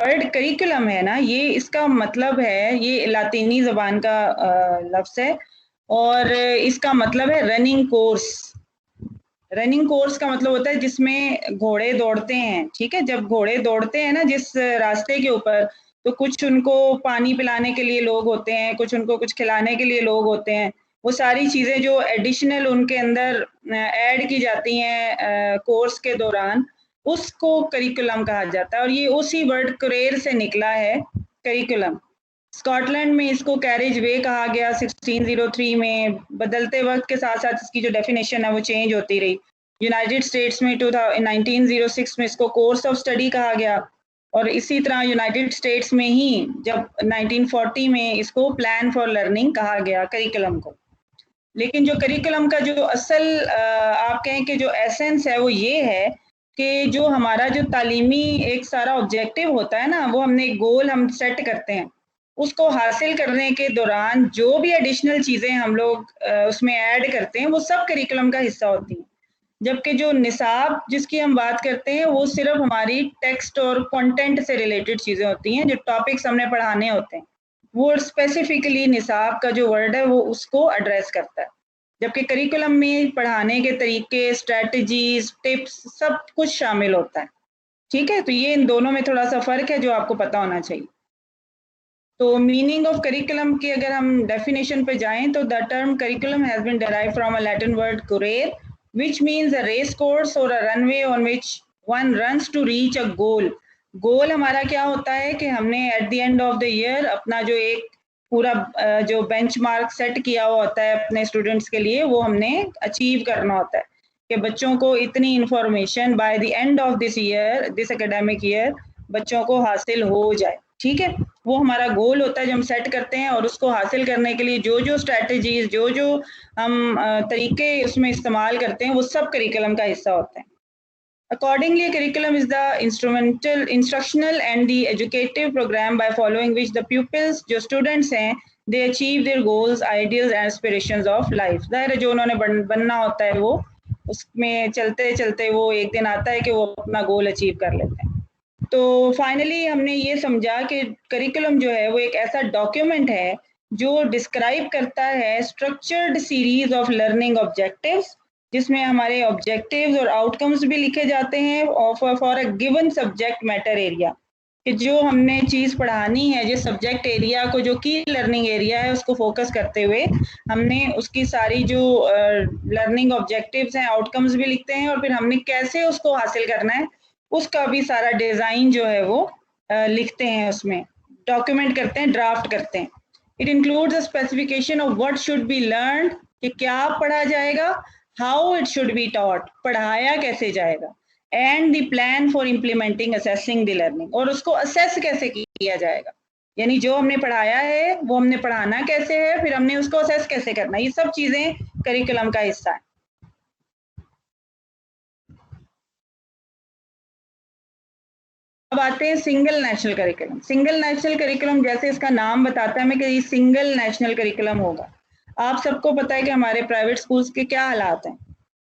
Word curriculum है ना, ये इसका मतलब है, ये लातीनी ज़बान का लफ्ज़ है और इसका मतलब है रनिंग कोर्स। रनिंग कोर्स का मतलब होता है जिसमें घोड़े दौड़ते हैं, ठीक है? जब घोड़े दौड़ते हैं ना जिस रास्ते के ऊपर, तो कुछ उनको पानी पिलाने के लिए लोग होते हैं, कुछ उनको कुछ खिलाने के लिए लोग होते हैं। वो सारी चीज़ें जो एडिशनल उनके अंदर ऐड की जाती हैं कोर्स के दौरान, उसको करिकुलम कहा जाता है और ये उसी वर्ड कुरेर से निकला है, करिकुलम। स्कॉटलैंड में इसको कैरिज वे कहा गया 1603 में। बदलते वक्त के साथ साथ इसकी जो डेफिनेशन है वो चेंज होती रही। यूनाइटेड स्टेट्स में 1906 में इसको कोर्स ऑफ स्टडी कहा गया और इसी तरह यूनाइटेड स्टेट्स में ही जब 1940 में इसको प्लान फॉर लर्निंग कहा गया करिकुलम को। लेकिन जो करिकुलम का जो असल आप कहें कि जो एसेंस है वो ये है कि जो हमारा जो तालीमी एक सारा ऑब्जेक्टिव होता है ना, वो हमने एक गोल हम सेट करते हैं, उसको हासिल करने के दौरान जो भी एडिशनल चीज़ें हम लोग उसमें ऐड करते हैं वो सब करिकुलम का हिस्सा होती हैं। जबकि जो निसाब जिसकी हम बात करते हैं वो सिर्फ हमारी टेक्स्ट और कंटेंट से रिलेटेड चीज़ें होती हैं, जो टॉपिक्स हमने पढ़ाने होते हैं वो स्पेसिफिकली निसाब का जो वर्ड है वो उसको एड्रेस करता है। जबकि करिकुलम में पढ़ाने के तरीके, स्ट्रेटजीज, टिप्स सब कुछ शामिल होता है। ठीक है, तो ये इन दोनों में थोड़ा सा फ़र्क है जो आपको पता होना चाहिए। तो मीनिंग ऑफ करिकुलम की अगर हम डेफिनेशन पे जाएं तो the term curriculum has been derived from a Latin word currere which means a race course or a runway on which one runs to reach a goal. गोल हमारा क्या होता है कि हमने at the end of the year अपना जो एक पूरा जो बेंचमार्क सेट किया हुआ होता है अपने स्टूडेंट्स के लिए, वो हमने अचीव करना होता है कि बच्चों को इतनी information by the end of this year, this academic year, बच्चों को हासिल हो जाए। ठीक है, वो हमारा गोल होता है जो हम सेट करते हैं और उसको हासिल करने के लिए जो जो स्ट्रैटेजीज, जो जो हम तरीके उसमें इस्तेमाल करते हैं वो सब करिकुलम का हिस्सा होते हैं। Accordingly, a curriculum is the instructional and the educative program by following which the pupils, जो students हैं, they achieve their goals, ideals and aspirations of life. ज़ाहिर है जो उन्होंने बनना होता है वो उसमें चलते चलते वो एक दिन आता है कि वो अपना गोल अचीव कर लेते हैं। तो फाइनली हमने ये समझा कि करिकुलम जो है वो एक ऐसा डॉक्यूमेंट है जो डिस्क्राइब करता है structured series of learning objectives, जिसमें हमारे ऑब्जेक्टिव्स और आउटकम्स भी लिखे जाते हैं for a given subject matter area, कि जो हमने चीज़ पढ़ानी है जिस सब्जेक्ट एरिया को, जो की लर्निंग एरिया है, उसको फोकस करते हुए हमने उसकी सारी जो लर्निंग ऑब्जेक्टिव्स हैं, आउटकम्स भी लिखते हैं और फिर हमने कैसे उसको हासिल करना है उसका भी सारा डिज़ाइन जो है वो लिखते हैं, उसमें डॉक्यूमेंट करते हैं, ड्राफ्ट करते हैं। It includes a specification of what should B learned, कि क्या पढ़ा जाएगा, how it should be taught, पढ़ाया कैसे जाएगा, and the plan for implementing assessing the learning, और उसको असेस कैसे किया जाएगा, यानी जो हमने पढ़ाया है वो हमने पढ़ाना कैसे है, फिर हमने उसको असेस कैसे करना, ये सब चीज़ें करिकुलम का हिस्सा है। अब आते हैं single national curriculum. Single national curriculum जैसे इसका नाम बताता है हमें कि ये सिंगल नेशनल करिकुलम होगा। आप सबको पता है कि हमारे प्राइवेट स्कूल्स के क्या हालात हैं,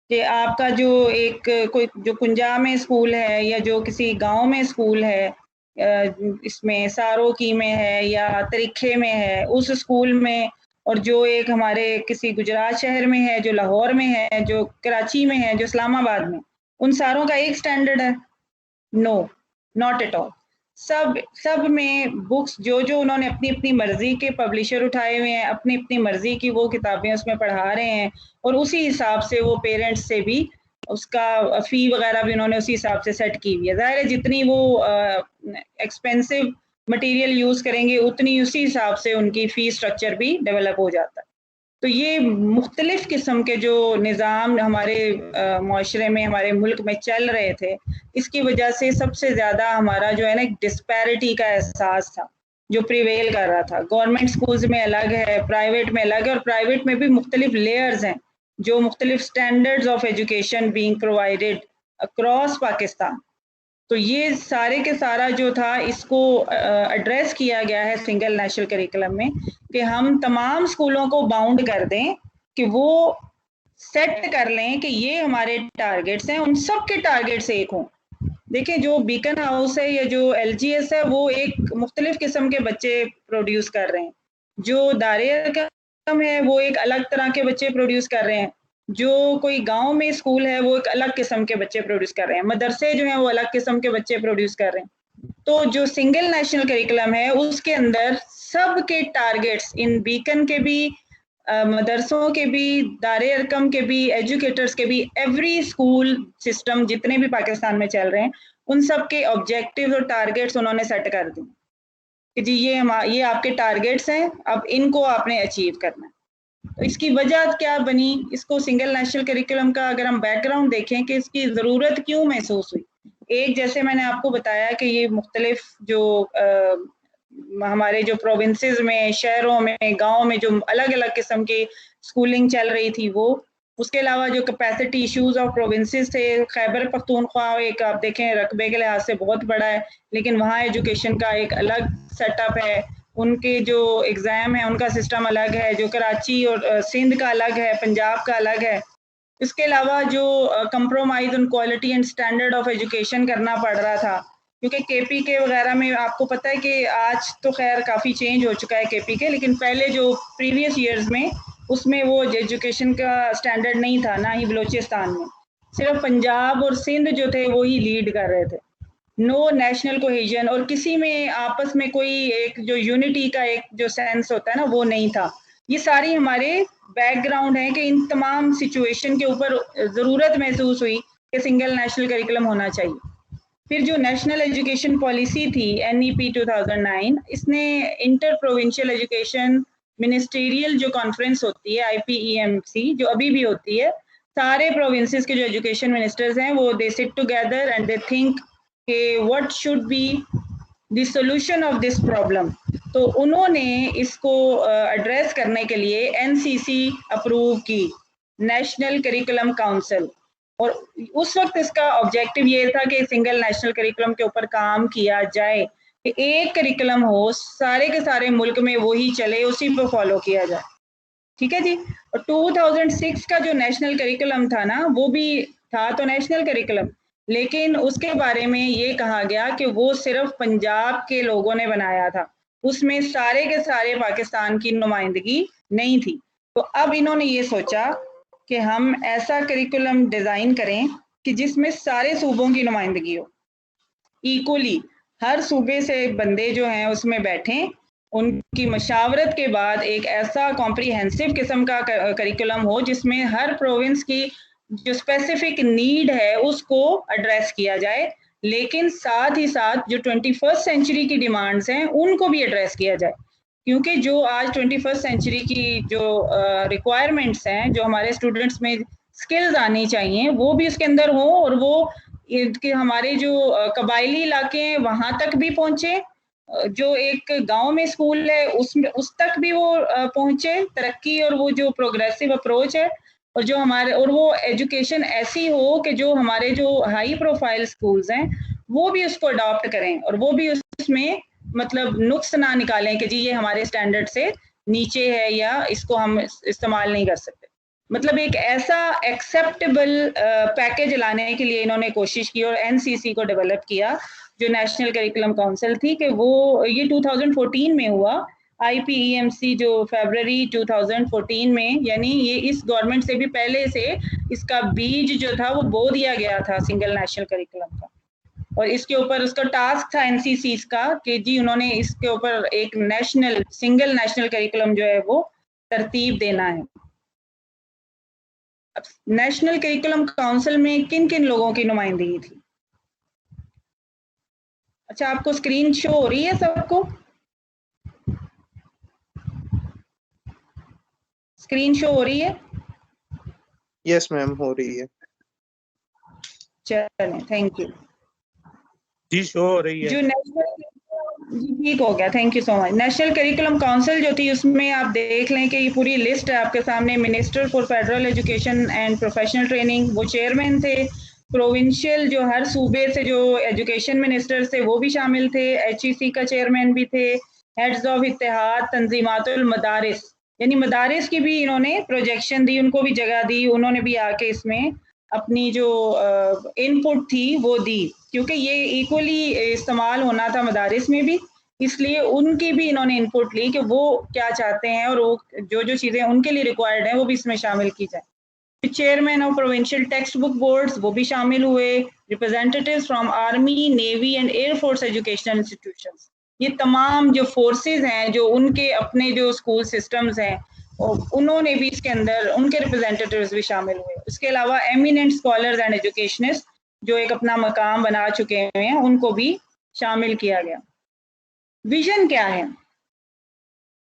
कि आपका जो एक कोई जो कुंजा में स्कूल है या जो किसी गांव में स्कूल है, इसमें सारोकी में है या तरीखे में है, उस स्कूल में, और जो एक हमारे किसी गुजरात शहर में है, जो लाहौर में है, जो कराची में है, जो इस्लामाबाद में, उन सारों का एक स्टैंडर्ड है? No, not at all. सब सब में बुक्स जो जो उन्होंने अपनी अपनी मर्जी के पब्लिशर उठाए हुए हैं, अपनी अपनी मर्जी की वो किताबें उसमें पढ़ा रहे हैं और उसी हिसाब से वो पेरेंट्स से भी उसका फ़ी वगैरह भी उन्होंने उसी हिसाब से सेट की हुई है। ज़ाहिर है जितनी वो एक्सपेंसिव मटेरियल यूज़ करेंगे उतनी उसी हिसाब से उनकी फ़ी स्ट्रक्चर भी डेवलप हो जाता है। तो ये मुख्तलिफ़ किस्म के जो निज़ाम हमारे मुआशरे में, हमारे मुल्क में चल रहे थे, इसकी वजह से सबसे ज़्यादा हमारा जो है ना एक डिस्पैरिटी का एहसास था, जो प्रिवेल कर रहा था। गवर्नमेंट स्कूल्स में अलग है, प्राइवेट में अलग है, और प्राइवेट में भी मुख्तलिफ़ लेयर्स हैं, जो मुख्तलिफ़ standards of education being provided across Pakistan. तो ये सारे के सारा जो था इसको एड्रेस किया गया है सिंगल नेशनल करिकुलम में, कि हम तमाम स्कूलों को बाउंड कर दें, कि वो सेट कर लें कि ये हमारे टारगेट्स हैं, उन सब के टारगेट्स एक हों, देखिए, जो बीकन हाउस है या जो एलजीएस है वो एक मुख्तलिफ किस्म के बच्चे प्रोड्यूस कर रहे हैं। जो दार-ए-अरक़म है वो एक अलग तरह के बच्चे प्रोड्यूस कर रहे हैं। जो कोई गाँव में स्कूल है वो एक अलग किस्म के बच्चे प्रोड्यूस कर रहे हैं। मदरसे जो हैं वो अलग किस्म के बच्चे प्रोड्यूस कर रहे हैं। तो जो सिंगल नेशनल करिकुलम है उसके अंदर सबके टारगेट्स इन बीकन के भी मदरसों के भी, दार-ए-अरक़म के भी, एजुकेटर्स के भी, एवरी स्कूल सिस्टम जितने भी पाकिस्तान में चल रहे हैं, उन सब के ऑब्जेक्टिव्स और टारगेट्स उन्होंने सेट कर दिए कि जी ये आपके टारगेट्स हैं, अब इनको आपने अचीव करना है। तो इसकी वजह क्या बनी? इसको सिंगल नेशनल करिकुलम का अगर हम बैकग्राउंड देखें कि इसकी ज़रूरत क्यों महसूस हुई? एक, जैसे मैंने आपको बताया कि ये मुख्तलिफ जो हमारे जो प्रोविंसेस में, शहरों में, गाँव में जो अलग-अलग किस्म की स्कूलिंग चल रही थी वो, उसके अलावा जो कैपेसिटी इश्यूज़ ऑफ प्रोविंसेस थे, खैबर पख्तूनख्वा एक आप देखें रकबे के लिहाज से बहुत बड़ा है, लेकिन वहाँ एजुकेशन का एक अलग सेटअप है। उनके जो एग्ज़ाम है उनका सिस्टम अलग है, जो कराची और सिंध का अलग है, पंजाब का अलग है। इसके अलावा जो compromise on quality and standard of education करना पड़ रहा था, क्योंकि केपीके वगैरह में आपको पता है कि आज तो खैर काफ़ी चेंज हो चुका है केपीके, लेकिन पहले जो प्रीवियस ईयर्स में उसमें वो एजुकेशन का स्टैंडर्ड नहीं था, ना ही बलूचिस्तान में। सिर्फ पंजाब और सिंध जो थे वो ही लीड कर रहे थे। नो नेशनल कोहेजन और किसी में आपस में कोई एक जो यूनिटी का एक जो सेंस होता है ना वो नहीं था। ये सारी हमारे बैकग्राउंड है कि इन तमाम सिचुएशन के ऊपर ज़रूरत महसूस हुई कि सिंगल नेशनल करिकुलम होना चाहिए। फिर जो नेशनल एजुकेशन पॉलिसी थी NEP 2009, इसने इंटर प्रोविंशियल एजुकेशन मिनिस्टीरियल जो कॉन्फ्रेंस होती है IPEMC जो अभी भी होती है, सारे प्रोविंसेस के जो एजुकेशन मिनिस्टर्स हैं वो they sit together and they think कि what should be the solution of this problem. तो उन्होंने इसको एड्रेस करने के लिए NCC अप्रूव की, नेशनल करिकुलम काउंसिल, और उस वक्त इसका ऑब्जेक्टिव ये था कि सिंगल नेशनल करिकुलम के ऊपर काम किया जाए कि एक करिकुलम हो, सारे के सारे मुल्क में वही चले, उसी पर फॉलो किया जाए। ठीक है जी। और 2006 का जो नेशनल करिकुलम था ना वो भी था तो नेशनल करिकुलम, लेकिन उसके बारे में ये कहा गया कि वो सिर्फ पंजाब के लोगों ने बनाया था, उसमें सारे के सारे पाकिस्तान की नुमाइंदगी नहीं थी। तो अब इन्होंने ये सोचा कि हम ऐसा करिकुलम डिज़ाइन करें कि जिसमें सारे सूबों की नुमाइंदगी हो, इक्वली हर सूबे से बंदे जो हैं उसमें बैठें, उनकी मशावरत के बाद एक ऐसा कॉम्प्रिहेंसिव किस्म का करिकुलम हो जिसमें हर प्रोविंस की जो स्पेसिफिक नीड है उसको एड्रेस किया जाए, लेकिन साथ ही साथ जो 21st सेंचुरी की डिमांड्स हैं उनको भी एड्रेस किया जाए। क्योंकि जो आज 21st सेंचुरी की जो रिक्वायरमेंट्स हैं, जो हमारे स्टूडेंट्स में स्किल्स आनी चाहिए वो भी उसके अंदर हो और वो कि हमारे जो कबायली इलाके हैं वहाँ तक भी पहुँचे, जो एक गांव में स्कूल है उस तक भी वो पहुँचे, तरक्की और वो जो प्रोग्रेसिव अप्रोच है, और जो हमारे और वो एजुकेशन ऐसी हो कि जो हमारे जो हाई प्रोफाइल स्कूल्स हैं वो भी उसको अडॉप्ट करें और वो भी उसमें मतलब नुक्स ना निकालें कि जी ये हमारे स्टैंडर्ड से नीचे है या इसको हम इस्तेमाल नहीं कर सकते। मतलब एक ऐसा एक्सेप्टेबल पैकेज लाने के लिए इन्होंने कोशिश की और NCC को डेवलप किया, जो नेशनल करिकुलम काउंसिल थी, कि वो ये 2014 में हुआ। IPEMC जो फरवरी 2014 में, यानी ये इस गवर्नमेंट से भी पहले से इसका बीज जो था वो बो दिया गया था सिंगल नेशनल करिकुलम का, और इसके ऊपर उसका टास्क था NCC का कि जी उन्होंने इसके ऊपर एक नेशनल सिंगल नेशनल करिकुलम जो है वो तरतीब देना है। अब नेशनल करिकुलम काउंसिल में किन किन लोगों की नुमाइंदगी थी? अच्छा, आपको स्क्रीन शो हो रही है सबको? स्क्रीन शो हो रही है? यस मैम, हो रही है। चलें, थैंक यू जी, शो हो रही है। जो नेशनल, ठीक हो गया, thank you so much. National curriculum council जो थी उसमें आप देख लें कि ये पूरी लिस्ट है आपके सामने। Minister for federal education and professional training वो चेयरमैन थे, प्रोविंशियल जो हर सूबे से जो एजुकेशन मिनिस्टर थे वो भी शामिल थे, HEC का चेयरमैन भी थे, हेड्स ऑफ इत्तेहाद तंजीमातुल मदारिस, यानी मदारिस की भी इन्होंने प्रोजेक्शन दी, उनको भी जगह दी, उन्होंने भी आके इसमें अपनी जो इनपुट थी वो दी, क्योंकि ये इक्वली इस्तेमाल होना था मदारिस में भी, इसलिए उनकी भी इन्होंने इनपुट ली कि वो क्या चाहते हैं और वो जो जो चीज़ें उनके लिए रिक्वायर्ड हैं वो भी इसमें शामिल की जाए। Chairman of provincial text book boards वो भी शामिल हुए, representatives from army, navy and air force educational institutions, ये तमाम जो फोर्सेस हैं, जो उनके अपने जो स्कूल सिस्टम्स हैं, उन्होंने भी इसके अंदर उनके रिप्रेजेंटेटिव्स भी शामिल हुए। उसके अलावा एमिनेंट स्कॉलर्स एंड एजुकेशनिस्ट जो एक अपना मकाम बना चुके हुए हैं, उनको भी शामिल किया गया। विजन क्या है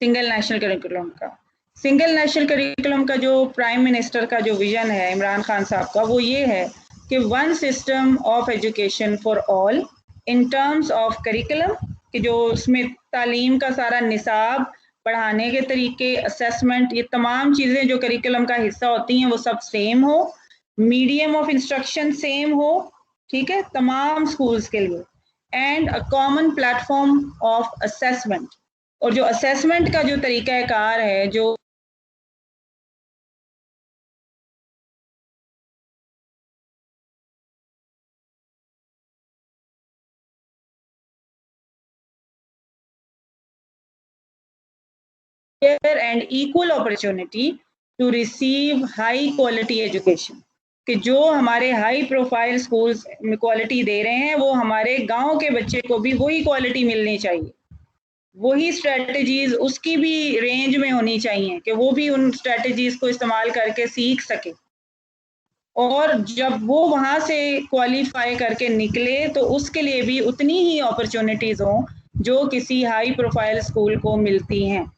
सिंगल नेशनल करिकुलम का? सिंगल नेशनल करिकुलम का जो प्राइम मिनिस्टर का जो विजन है इमरान खान साहब का, वो ये है कि one system of education for all in terms of curriculum, कि जो उसमें तालीम का सारा निसाब, पढ़ाने के तरीके, असेसमेंट, ये तमाम चीज़ें जो करिकुलम का हिस्सा होती हैं वो सब सेम हो, मीडियम ऑफ इंस्ट्रक्शन सेम हो, ठीक है, तमाम स्कूल्स के लिए, and a common platform of assessment, और जो असेसमेंट का जो तरीका कार है, जो and equal opportunity to receive high quality education, कि जो हमारे हाई प्रोफाइल स्कूल्स में क्वालिटी दे रहे हैं वो हमारे गांव के बच्चे को भी वही क्वालिटी मिलनी चाहिए, वही स्ट्रेटजीज उसकी भी रेंज में होनी चाहिए कि वो भी उन स्ट्रेटजीज को इस्तेमाल करके सीख सके, और जब वो वहाँ से क्वालिफाई करके निकले तो उसके लिए भी उतनी ही अपॉर्चुनिटीज़ हों जो किसी हाई प्रोफाइल स्कूल को मिलती हैं।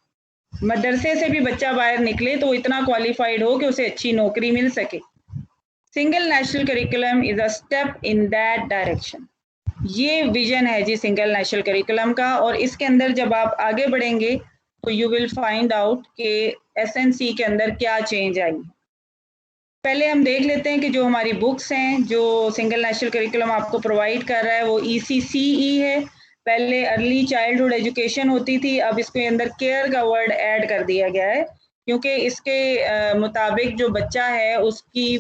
मदरसे से भी बच्चा बाहर निकले तो इतना क्वालिफाइड हो कि उसे अच्छी नौकरी मिल सके। Single national curriculum is a step in that direction. ये विजन है जी सिंगल नेशनल करिकुलम का, और इसके अंदर जब आप आगे बढ़ेंगे तो यू विल फाइंड आउट कि एसएनसी के अंदर क्या चेंज आई। पहले हम देख लेते हैं कि जो हमारी बुक्स हैं जो सिंगल नेशनल करिकुलम आपको प्रोवाइड कर रहा है वो ECCE है। पहले अर्ली चाइल्डहुड एजुकेशन होती थी, अब इसके अंदर केयर का वर्ड ऐड कर दिया गया है, क्योंकि इसके मुताबिक जो बच्चा है उसकी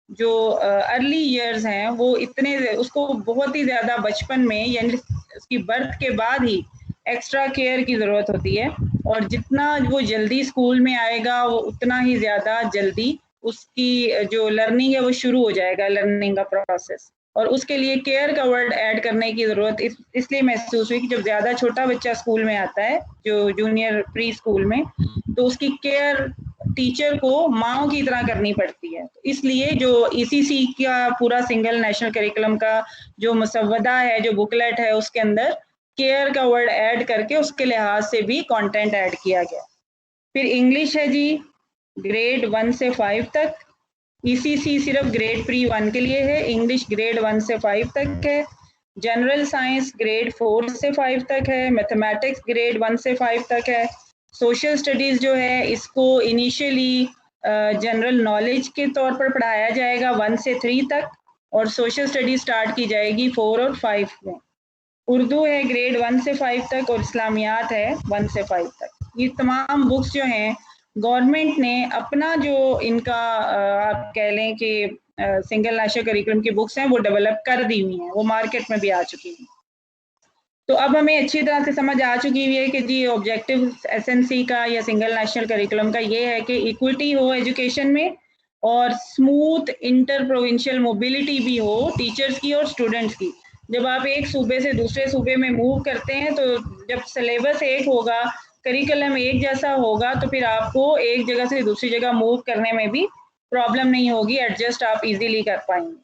जो अर्ली ईयर्स हैं वो इतने, उसको बहुत ही ज़्यादा बचपन में यानी उसकी बर्थ के बाद ही एक्स्ट्रा केयर की ज़रूरत होती है, और जितना वो जल्दी स्कूल में आएगा वो उतना ही ज़्यादा जल्दी उसकी जो लर्निंग है वो शुरू हो जाएगा, लर्निंग का प्रोसेस, और उसके लिए केयर का वर्ड ऐड करने की ज़रूरत इसलिए महसूस हुई कि जब ज़्यादा छोटा बच्चा स्कूल में आता है, जो जूनियर प्री स्कूल में, तो उसकी केयर टीचर को माओ की तरह करनी पड़ती है। तो इसलिए जो ECC का पूरा सिंगल नेशनल करिकुलम का जो मसवदा है, जो बुकलेट है, उसके अंदर केयर का वर्ड ऐड करके उसके लिहाज से भी कंटेंट ऐड किया गया। फिर इंग्लिश है जी ग्रेड 1 से 5 तक, ECC सिर्फ ग्रेड प्री 1 के लिए है, इंग्लिश ग्रेड 1 से 5 तक है, जनरल साइंस ग्रेड 4 से 5 तक है, मैथमेटिक्स ग्रेड 1 से 5 तक है, सोशल स्टडीज़ जो है इसको इनिशियली जनरल नॉलेज के तौर पर पढ़ाया जाएगा 1 से 3 तक, और सोशल स्टडीज स्टार्ट की जाएगी 4 और 5 में। उर्दू है ग्रेड 1 से 5 तक, और इस्लामियात है 1 से 5 तक। ये तमाम बुक्स जो हैं गवर्नमेंट ने अपना जो इनका आप कह लें कि सिंगल नेशनल करिकुलम की बुक्स हैं वो डेवलप कर दी हुई हैं, वो मार्केट में भी आ चुकी हैं। तो अब हमें अच्छी तरह से समझ आ चुकी हुई है कि जी ऑब्जेक्टिव एसएनसी का या सिंगल नेशनल करिकुलम का ये है कि इक्विटी हो एजुकेशन में, और स्मूथ इंटर प्रोविंशियल मोबिलिटी भी हो टीचर्स की और स्टूडेंट्स की। जब आप एक सूबे से दूसरे सूबे में मूव करते हैं तो जब सिलेबस एक होगा, करिकुलम एक जैसा होगा, तो फिर आपको एक जगह से दूसरी जगह मूव करने में भी प्रॉब्लम नहीं होगी, एडजस्ट आप इजीली कर पाएंगे।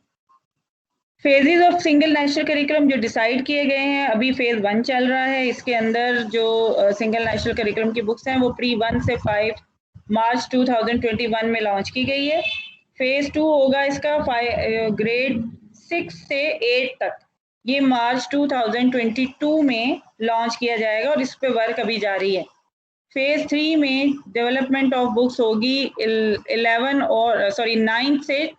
Phases of single national curriculum जो डिसाइड किए गए हैं, अभी फेज 1 चल रहा है, इसके अंदर जो सिंगल नेशनल करिकुलम की बुक्स हैं वो प्री 1 से 5 मार्च 2021 में लॉन्च की गई है। फेज 2 होगा इसका ग्रेड 6 से 8 तक, ये मार्च 2022 में लॉन्च किया जाएगा, और इस पे वर्क अभी जारी है। फेज 3 में डेवलपमेंट ऑफ बुक्स होगी 9 से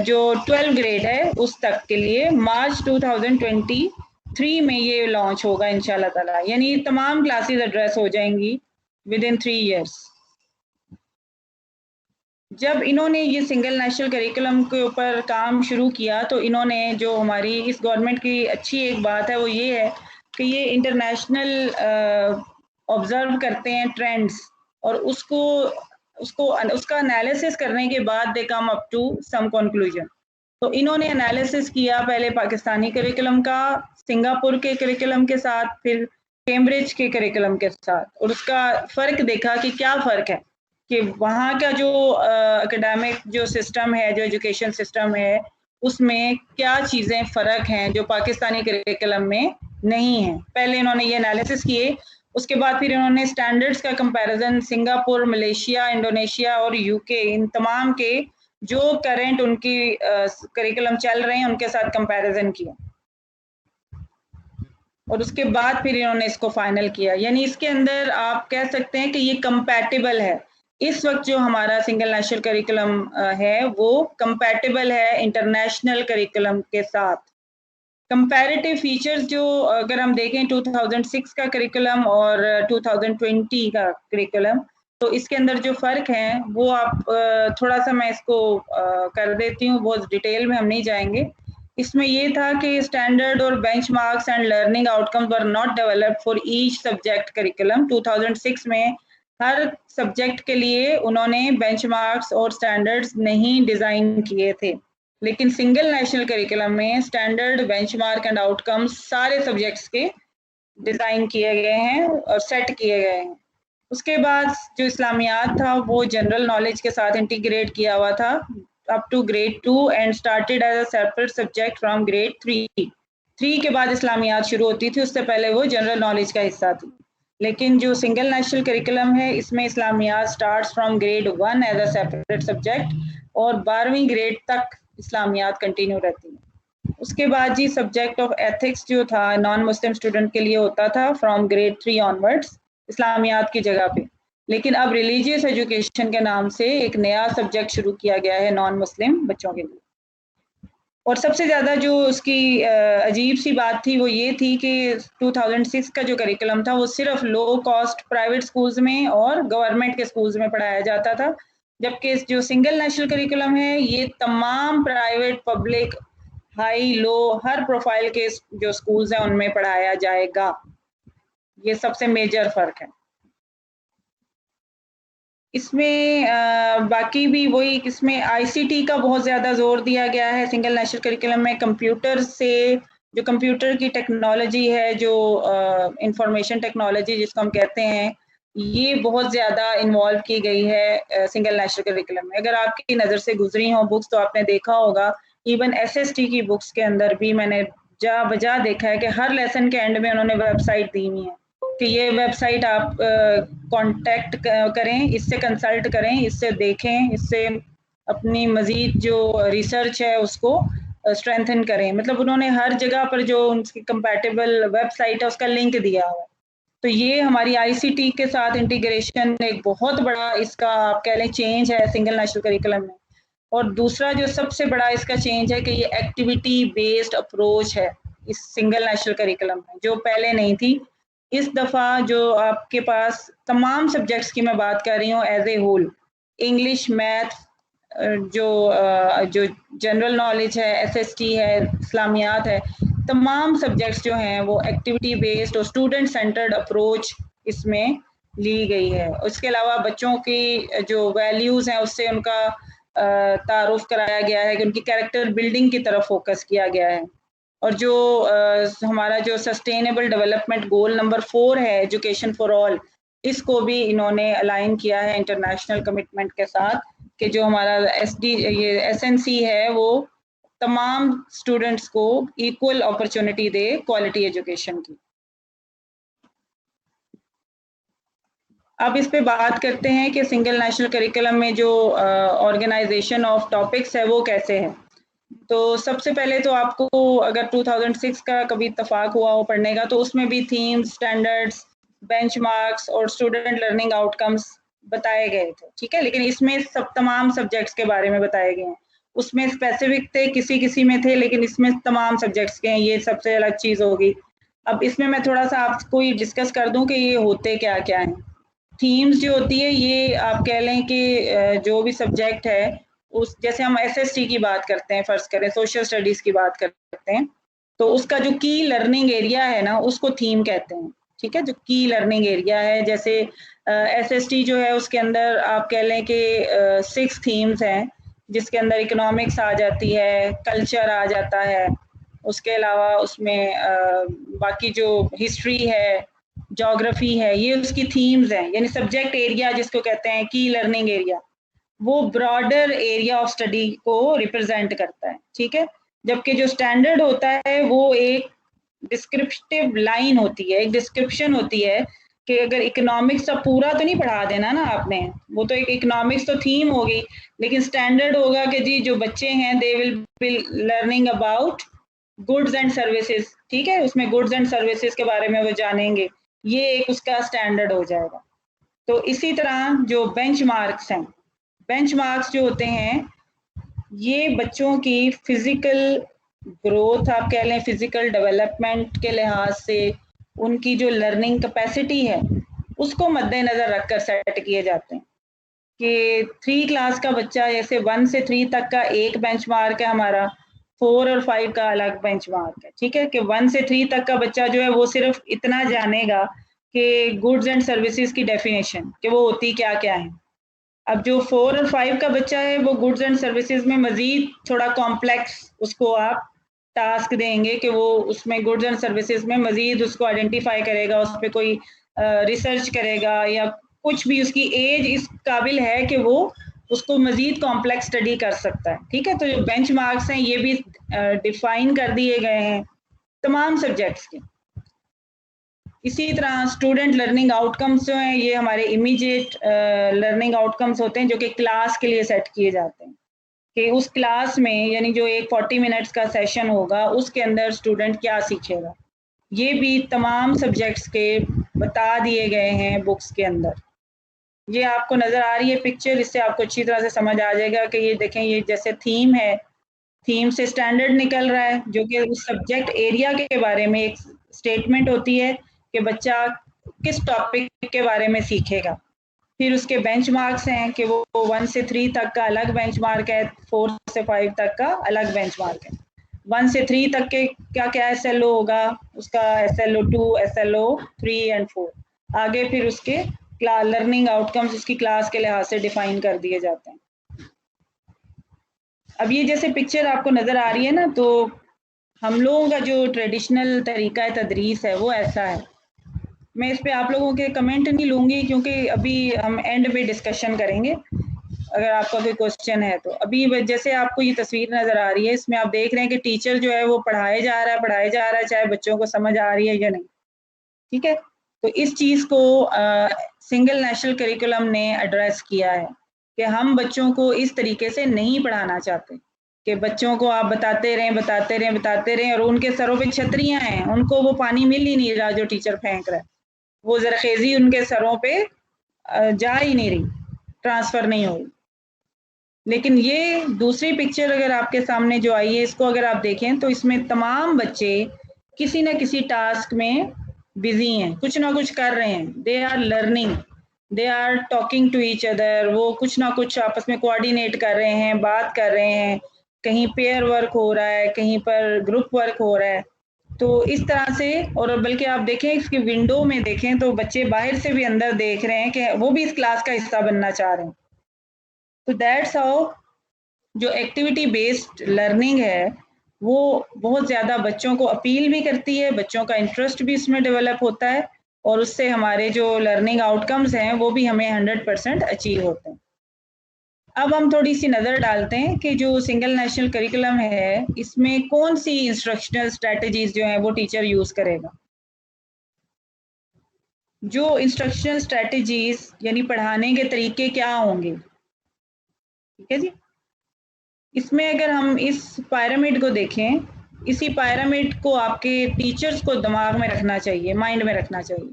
जो 12 ग्रेड है उस तक के लिए, मार्च 2023 में ये लॉन्च होगा इंशाल्लाह ताला, यानी तमाम क्लासेस एड्रेस हो जाएंगी विद इन 3 years। जब इन्होंने ये सिंगल नेशनल करिकुलम के ऊपर काम शुरू किया तो इन्होंने, जो हमारी इस गवर्नमेंट की अच्छी एक बात है वो ये है कि ये इंटरनेशनल ऑब्जर्व करते हैं ट्रेंड्स, और उसको उसको उसका एनालिसिस करने के बाद they come up to some conclusion. तो इन्होंने एनालिसिस किया पहले पाकिस्तानी करिकुलम का, सिंगापुर के करिकुलम के साथ, फिर कैम्ब्रिज के करिकुलम के साथ, और उसका फ़र्क देखा कि क्या फ़र्क है, कि वहाँ का जो एकेडमिक जो सिस्टम है, जो एजुकेशन सिस्टम है, उसमें क्या चीज़ें फ़र्क हैं जो पाकिस्तानी करिकुलम में नहीं है। पहले इन्होंने ये एनालिसिस किए, उसके बाद फिर इन्होंने स्टैंडर्ड्स का कंपैरिजन सिंगापुर, मलेशिया, इंडोनेशिया और यूके, इन तमाम के जो करंट उनकी करिकुलम चल रहे हैं उनके साथ कंपैरिजन किया, और उसके बाद फिर इन्होंने इसको फाइनल किया। यानी इसके अंदर आप कह सकते हैं कि ये कंपैटिबल है। इस वक्त जो हमारा सिंगल नेशनल करिकुलम है वो कंपैटिबल है इंटरनेशनल करिकुलम के साथ। कंपैरेटिव फीचर्स जो अगर हम देखें 2006 का करिकुलम और 2020 का करिकुलम, तो इसके अंदर जो फ़र्क है वो आप थोड़ा सा मैं इसको कर देती हूँ, बहुत डिटेल में हम नहीं जाएंगे। इसमें ये था कि स्टैंडर्ड और benchmarks and learning outcomes were not developed for each subject curriculum. 2006 में हर सब्जेक्ट के लिए उन्होंने बेंचमार्क्स और स्टैंडर्ड्स नहीं डिज़ाइन किए थे, लेकिन सिंगल नेशनल करिकुलम में स्टैंडर्ड, बेंचमार्क एंड आउटकम्स सारे सब्जेक्ट्स के डिज़ाइन किए गए हैं और सेट किए गए हैं। उसके बाद जो इस्लामियात था वो जनरल नॉलेज के साथ इंटीग्रेट किया हुआ था up to grade 2 and started as a separate subject from grade 3 के बाद इस्लामियात शुरू होती थी, उससे पहले वो जनरल नॉलेज का हिस्सा थी। लेकिन जो सिंगल नेशनल करिकुलम है इसमें इस्लामियात starts from grade 1 as a separate subject और 12वीं ग्रेड तक इस्लामियात कंटिन्यू रहती है। उसके बाद जी सब्जेक्ट ऑफ एथिक्स जो था नॉन मुस्लिम स्टूडेंट के लिए होता था फ्रॉम ग्रेड 3 ऑनवर्ड्स इस्लामियात की जगह पे, लेकिन अब रिलीजियस एजुकेशन के नाम से एक नया सब्जेक्ट शुरू किया गया है नॉन मुस्लिम बच्चों के लिए। और सबसे ज़्यादा जो उसकी अजीब सी बात थी वो ये थी कि 2006 का जो करिकुलम था वो सिर्फ लो कॉस्ट प्राइवेट स्कूल्स में और गवर्नमेंट के स्कूल्स में पढ़ाया जाता था, जबकि जो सिंगल नेशनल करिकुलम है ये तमाम प्राइवेट, पब्लिक, हाई, लो, हर प्रोफाइल के जो स्कूल्स हैं उनमें पढ़ाया जाएगा। ये सबसे मेजर फ़र्क है। इसमें बाकी भी वही, इसमें आईसीटी का बहुत ज़्यादा जोर दिया गया है सिंगल नेशनल करिकुलम में। कंप्यूटर से, जो कंप्यूटर की टेक्नोलॉजी है, जो इंफॉर्मेशन टेक्नोलॉजी जिसको हम कहते हैं, ये बहुत ज़्यादा इन्वॉल्व की गई है सिंगल नेशनल करिकुलम में। अगर आपकी नज़र से गुजरी हो बुक्स तो आपने देखा होगा, इवन एसएसटी की बुक्स के अंदर भी मैंने जा बजा देखा है कि हर लेसन के एंड में उन्होंने वेबसाइट दी हुई है कि ये वेबसाइट आप कांटेक्ट करें, इससे कंसल्ट करें, इससे देखें, इससे अपनी मज़ीद जो रिसर्च है उसको स्ट्रेंथन करें। मतलब उन्होंने हर जगह पर जो उनकी कंपैटिबल वेबसाइट है उसका लिंक दिया हुआ है। तो ये हमारी आईसीटी के साथ इंटीग्रेशन एक बहुत बड़ा इसका आप कह लें चेंज है सिंगल नेशनल करिकुलम में। और दूसरा जो सबसे बड़ा इसका चेंज है कि ये एक्टिविटी बेस्ड अप्रोच है इस सिंगल नेशनल करिकुलम में, जो पहले नहीं थी। इस दफ़ा जो आपके पास तमाम सब्जेक्ट्स की मैं बात कर रही हूँ as a whole, English, math, जो जनरल नॉलेज है, एसएसटी है, इस्लामियात है, तमाम सब्जेक्ट्स जो हैं वो एक्टिविटी बेस्ड और स्टूडेंट सेंटर्ड अप्रोच इसमें ली गई है। उसके अलावा बच्चों की जो वैल्यूज़ हैं उससे उनका तारुफ कराया गया है कि उनकी कैरेक्टर बिल्डिंग की तरफ फोकस किया गया है। और जो हमारा जो सस्टेनेबल डेवलपमेंट गोल नंबर 4 है, एजुकेशन फॉर ऑल, इसको भी इन्होंने अलाइन किया है इंटरनेशनल कमिटमेंट के साथ कि जो हमारा ये एसएनसी है वो तमाम स्टूडेंट्स को इक्वल अपॉर्चुनिटी दे क्वालिटी एजुकेशन की। अब इस पे बात करते हैं कि सिंगल नेशनल करिकुलम में जो ऑर्गेनाइजेशन ऑफ टॉपिक्स है वो कैसे है। तो सबसे पहले तो आपको अगर 2006 का कभी इत्तेफाक हुआ हो पढ़ने का तो उसमें भी थीम्स, स्टैंडर्ड्स, बेंचमार्क्स और स्टूडेंट लर्निंग आउटकम्स बताए गए थे, ठीक है। लेकिन इसमें तमाम सब्जेक्ट्स के बारे में बताए गए हैं। उसमें स्पेसिफिक थे, किसी किसी में थे, लेकिन इसमें तमाम सब्जेक्ट्स के हैं। ये सबसे अलग चीज़ होगी। अब इसमें मैं थोड़ा सा आपको ये डिस्कस कर दूं कि ये होते क्या क्या हैं। थीम्स जो होती है ये आप कह लें कि जो भी सब्जेक्ट है उस, जैसे हम एसएसटी की बात करते हैं, फर्ज करें सोशल स्टडीज की बात करते हैं, तो उसका जो की लर्निंग एरिया है ना उसको थीम कहते हैं। ठीक है, जो की लर्निंग एरिया है, जैसे एसएसटी जो है उसके अंदर आप कह लें कि 6 थीम्स हैं, जिसके अंदर इकोनॉमिक्स आ जाती है, कल्चर आ जाता है, उसके अलावा उसमें बाकी जो हिस्ट्री है, ज्योग्राफी है, ये उसकी थीम्स हैं, यानी सब्जेक्ट एरिया जिसको कहते हैं की लर्निंग एरिया, वो ब्रॉडर एरिया ऑफ स्टडी को रिप्रेजेंट करता है। ठीक है, जबकि जो स्टैंडर्ड होता है वो एक डिस्क्रिप्टिव लाइन होती है, एक डिस्क्रिप्शन होती है कि अगर इकोनॉमिक्स का पूरा तो नहीं पढ़ा देना ना आपने, वो तो एक इकोनॉमिक्स तो थीम होगी, लेकिन स्टैंडर्ड होगा कि जी जो बच्चे हैं they will be learning about goods and services. ठीक है, उसमें गुड्स एंड सर्विसेज के बारे में वो जानेंगे, ये एक उसका स्टैंडर्ड हो जाएगा। तो इसी तरह जो बेंचमार्क्स हैं, बेंचमार्क्स जो होते हैं ये बच्चों की फिजिकल ग्रोथ आप कह लें, फिजिकल डेवलपमेंट के लिहाज से उनकी जो लर्निंग कैपेसिटी है उसको मद्देनजर रखकर सेट किए जाते हैं कि 3 क्लास का बच्चा, जैसे 1 से 3 तक का एक बेंचमार्क है हमारा, 4 और 5 का अलग बेंचमार्क है। ठीक है, कि 1 से 3 तक का बच्चा जो है वो सिर्फ इतना जानेगा कि गुड्स एंड सर्विसेज की डेफिनेशन कि वो होती क्या क्या है। अब जो 4 और 5 का बच्चा है वो गुड्स एंड सर्विसेज में मजीद थोड़ा कॉम्प्लेक्स उसको आप टास्क देंगे कि वो उसमें गुड्स एंड सर्विसेज में मजीद उसको आइडेंटिफाई करेगा, उस पर कोई रिसर्च करेगा, या कुछ भी उसकी एज इस काबिल है कि वो उसको मजीद कॉम्प्लेक्स स्टडी कर सकता है। ठीक है, तो जो बेंच मार्क्स हैं ये भी डिफाइन कर दिए गए हैं तमाम सब्जेक्ट्स के। इसी तरह स्टूडेंट लर्निंग आउटकम्स जो हैं ये हमारे इमीडिएट लर्निंग आउटकम्स होते हैं जो कि क्लास के लिए सेट किए जाते हैं कि उस क्लास में, यानी जो एक 40 मिनट्स का सेशन होगा उसके अंदर स्टूडेंट क्या सीखेगा, ये भी तमाम सब्जेक्ट्स के बता दिए गए हैं बुक्स के अंदर। ये आपको नज़र आ रही है पिक्चर, इससे आपको अच्छी तरह से समझ आ जाएगा कि ये देखें, ये जैसे थीम है, थीम से स्टैंडर्ड निकल रहा है जो कि उस सब्जेक्ट एरिया के बारे में एक स्टेटमेंट होती है कि बच्चा किस टॉपिक के बारे में सीखेगा। फिर उसके बेंचमार्क्स हैं कि वो 1 से 3 तक का अलग बेंचमार्क है, 4 से 5 तक का अलग बेंचमार्क है। 1 से 3 तक के क्या क्या SLO होगा, उसका SLO 2, SLO 3 एंड 4। आगे फिर उसके लर्निंग आउटकम्स उसकी क्लास के लिहाज से डिफाइन कर दिए जाते हैं। अब ये जैसे पिक्चर आपको नज़र आ रही है ना, तो हम लोगों का जो ट्रेडिशनल तरीका तदरीस है वो ऐसा है। मैं इस पे आप लोगों के कमेंट नहीं लूँगी क्योंकि अभी हम एंड में डिस्कशन करेंगे, अगर आपका कोई क्वेश्चन है तो। अभी जैसे आपको ये तस्वीर नज़र आ रही है, इसमें आप देख रहे हैं कि टीचर जो है वो पढ़ाए जा रहा है चाहे बच्चों को समझ आ रही है या नहीं। ठीक है, तो इस चीज़ को सिंगल नेशनल करिकुलम ने एड्रेस किया है कि हम बच्चों को इस तरीके से नहीं पढ़ाना चाहते कि बच्चों को आप बताते रहें और उनके सरों पे छतरियां हैं, उनको वो पानी मिल ही नहीं रहा जो टीचर फेंक रहा है, वो जरखेजी उनके सरों पे जा ही नहीं रही, ट्रांसफ़र नहीं हो रही। लेकिन ये दूसरी पिक्चर अगर आपके सामने जो आई है, इसको अगर आप देखें तो इसमें तमाम बच्चे किसी न किसी टास्क में बिजी हैं, कुछ ना कुछ कर रहे हैं, they are learning, they are talking to each other, वो कुछ ना कुछ आपस में कोऑर्डिनेट कर रहे हैं, बात कर रहे हैं, कहीं पेयर वर्क हो रहा है, कहीं पर ग्रुप वर्क हो रहा है। तो इस तरह से, और बल्कि आप देखें इसकी विंडो में देखें तो बच्चे बाहर से भी अंदर देख रहे हैं कि वो भी इस क्लास का हिस्सा बनना चाह रहे हैं। तो दैट्स हाउ जो एक्टिविटी बेस्ड लर्निंग है वो बहुत ज़्यादा बच्चों को अपील भी करती है, बच्चों का इंटरेस्ट भी इसमें डेवलप होता है, और उससे हमारे जो लर्निंग आउटकम्स हैं वो भी हमें 100% अचीव होते हैं। अब हम थोड़ी सी नज़र डालते हैं कि जो सिंगल नेशनल करिकुलम है इसमें कौन सी इंस्ट्रक्शनल स्ट्रेटजीज जो हैं वो टीचर यूज़ करेगा। जो इंस्ट्रक्शनल स्ट्रेटजीज यानी पढ़ाने के तरीके क्या होंगे, ठीक है जी। इसमें अगर हम इस पिरामिड को देखें, इसी पिरामिड को आपके टीचर्स को दिमाग में रखना चाहिए, माइंड में रखना चाहिए,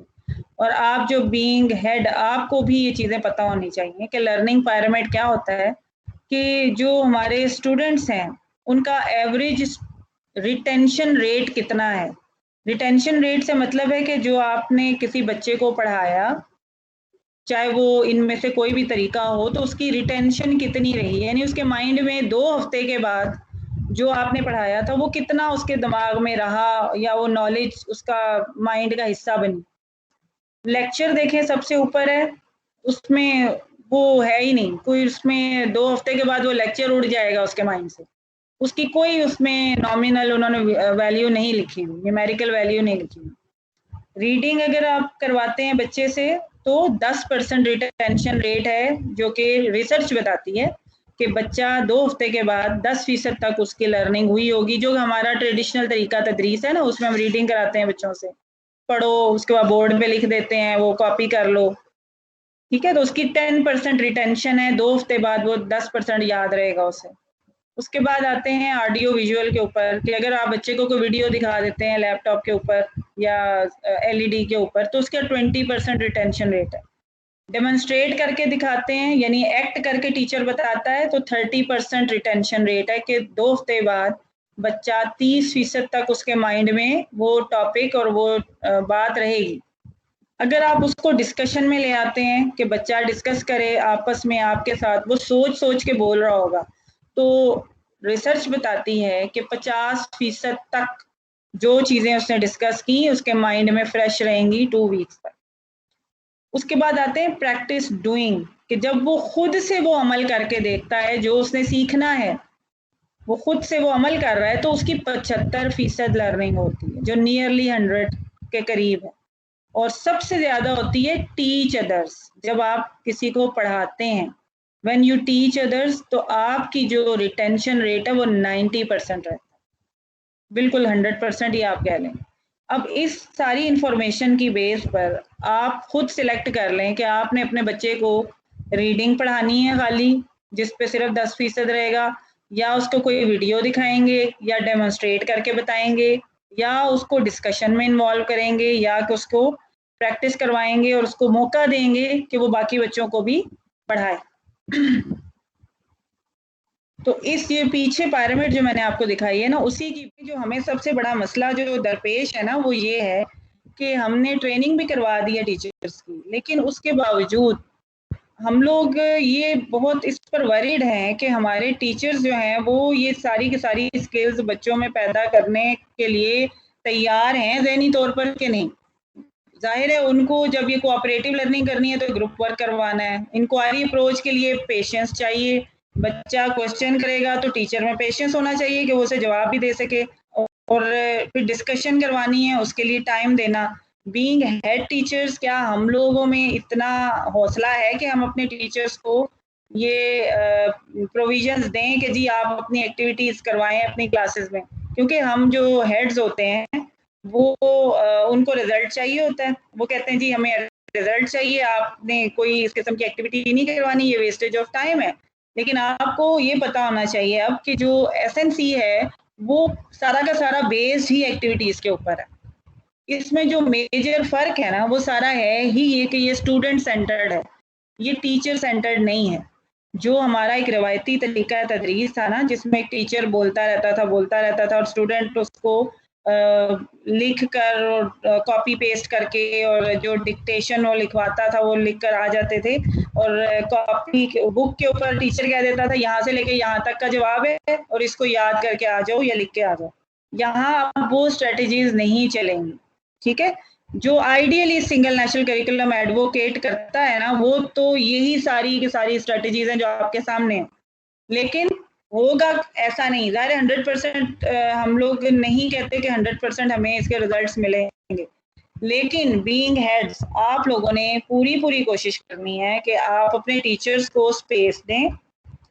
और आप जो बीइंग हेड आपको भी ये चीज़ें पता होनी चाहिए कि लर्निंग पिरामिड क्या होता है, कि जो हमारे स्टूडेंट्स हैं उनका एवरेज रिटेंशन रेट कितना है। रिटेंशन रेट से मतलब है कि जो आपने किसी बच्चे को पढ़ाया चाहे वो इनमें से कोई भी तरीका हो, तो उसकी रिटेंशन कितनी रही, यानी उसके माइंड में 2 हफ्ते के बाद जो आपने पढ़ाया था वो कितना उसके दिमाग में रहा या वो नॉलेज उसका माइंड का हिस्सा बनी। लेक्चर देखें सबसे ऊपर है, उसमें वो है ही नहीं कोई, उसमें 2 हफ्ते के बाद वो लेक्चर उड़ जाएगा उसके माइंड से। उसकी कोई उसमें नॉमिनल उन्होंने वैल्यू नहीं लिखी हुई, न्यूमेरिकल वैल्यू नहीं लिखी हुई। रीडिंग अगर आप करवाते हैं बच्चे से तो 10% रिटेंशन रेट है, जो कि रिसर्च बताती है कि बच्चा 2 हफ्ते के बाद 10% तक उसकी लर्निंग हुई होगी। जो हमारा ट्रेडिशनल तरीका तदरीस है ना, उसमें हम रीडिंग कराते हैं बच्चों से, पढ़ो, उसके बाद बोर्ड पे लिख देते हैं, वो कॉपी कर लो, ठीक है। तो उसकी 10% रिटेंशन है, 2 हफ्ते बाद वो 10% याद रहेगा उसे। उसके बाद आते हैं ऑडियो विजुअल के ऊपर, कि अगर आप बच्चे को कोई वीडियो दिखा देते हैं लैपटॉप के ऊपर या एलईडी के ऊपर, तो उसका 20% रिटेंशन रेट है। डेमोन्स्ट्रेट करके दिखाते हैं, यानी एक्ट करके टीचर बताता है, तो 30% रिटेंशन रेट है कि 2 हफ्ते बाद बच्चा 30% तक उसके माइंड में वो टॉपिक और वो बात रहेगी। अगर आप उसको डिस्कशन में ले आते हैं कि बच्चा डिस्कस करे आपस में आपके साथ, वो सोच सोच के बोल रहा होगा, तो रिसर्च बताती है कि 50% तक जो चीज़ें उसने डिस्कस की उसके माइंड में फ्रेश रहेंगी 2 वीक्स तक। उसके बाद आते हैं प्रैक्टिस डूइंग, कि जब वो खुद से वो अमल करके देखता है, जो उसने सीखना है वो खुद से वो अमल कर रहा है, तो उसकी 75% लर्निंग होती है, जो नियरली 100 के करीब है। और सबसे ज़्यादा होती है टीच अदर्स, जब आप किसी को पढ़ाते हैं, व्हेन यू टीच अदर्स, तो आपकी जो रिटेंशन रेट है वो 90% रहता है, बिल्कुल 100% ही आप कह लें। अब इस सारी इंफॉर्मेशन की बेस पर आप खुद सिलेक्ट कर लें कि आपने अपने बच्चे को रीडिंग पढ़ानी है खाली, जिस पे सिर्फ 10% रहेगा, या उसको कोई वीडियो दिखाएंगे या डेमोन्स्ट्रेट करके बताएंगे, या उसको डिस्कशन में इन्वॉल्व करेंगे, या कि उसको प्रैक्टिस करवाएंगे और उसको मौका देंगे कि वो बाकी बच्चों को भी पढ़ाए। तो इस ये पीछे पिरामिड जो मैंने आपको दिखाई है ना, उसी की जो हमें सबसे बड़ा मसला जो दरपेश है ना, वो ये है कि हमने ट्रेनिंग भी करवा दी है टीचर्स की, लेकिन उसके बावजूद हम लोग ये बहुत इस पर वरीड हैं कि हमारे टीचर्स जो हैं वो ये सारी की सारी स्किल्स बच्चों में पैदा करने के लिए तैयार हैं ज़हनी तौर पर कि नहीं। ज़ाहिर है उनको जब ये कोऑपरेटिव लर्निंग करनी है तो ग्रुप वर्क करवाना है, इंक्वायरी अप्रोच के लिए पेशेंस चाहिए, बच्चा क्वेश्चन करेगा तो टीचर में पेशेंस होना चाहिए कि वो उसे जवाब भी दे सके, और फिर डिस्कशन करवानी है उसके लिए टाइम देना। बीइंग हेड टीचर्स, क्या हम लोगों में इतना हौसला है कि हम अपने टीचर्स को ये प्रोविजंस दें कि जी आप अपनी एक्टिविटीज करवाएं अपनी क्लासेस में, क्योंकि हम जो हेड्स होते हैं वो उनको रिजल्ट चाहिए होता है, वो कहते हैं जी हमें रिजल्ट चाहिए, आपने कोई इस किस्म की एक्टिविटी नहीं करवानी, ये वेस्टेज ऑफ टाइम है। लेकिन आपको ये पता होना चाहिए अब कि जो एसएनसी है वो सारा का सारा बेस्ड ही एक्टिविटीज के ऊपर है। इसमें जो मेजर फर्क है ना वो सारा है ही ये कि ये स्टूडेंट सेंटर्ड है, ये टीचर सेंटर्ड नहीं है। जो हमारा एक रवायती तरीका तदरीस था ना, जिसमें एक टीचर बोलता रहता था और स्टूडेंट उसको लिख कर और कॉपी पेस्ट करके, और जो डिक्टेशन वो लिखवाता था वो लिख कर आ जाते थे, और कॉपी बुक के ऊपर टीचर कह देता था यहाँ से लेके यहाँ तक का जवाब है और इसको याद करके आ जाओ या लिख के आ जाओ। यहाँ अब वो स्ट्रेटजीज नहीं चलेंगी, ठीक है। जो ideally single national curriculum advocate करता है ना, वो तो यही सारी की सारी स्ट्रेटजीज हैं जो आपके सामने हैं, लेकिन होगा ऐसा नहीं। ज़ाहिर 100% हम लोग नहीं कहते कि 100% हमें इसके रिजल्ट्स मिलेंगे, लेकिन बीइंग हेड्स आप लोगों ने पूरी पूरी कोशिश करनी है कि आप अपने टीचर्स को स्पेस दें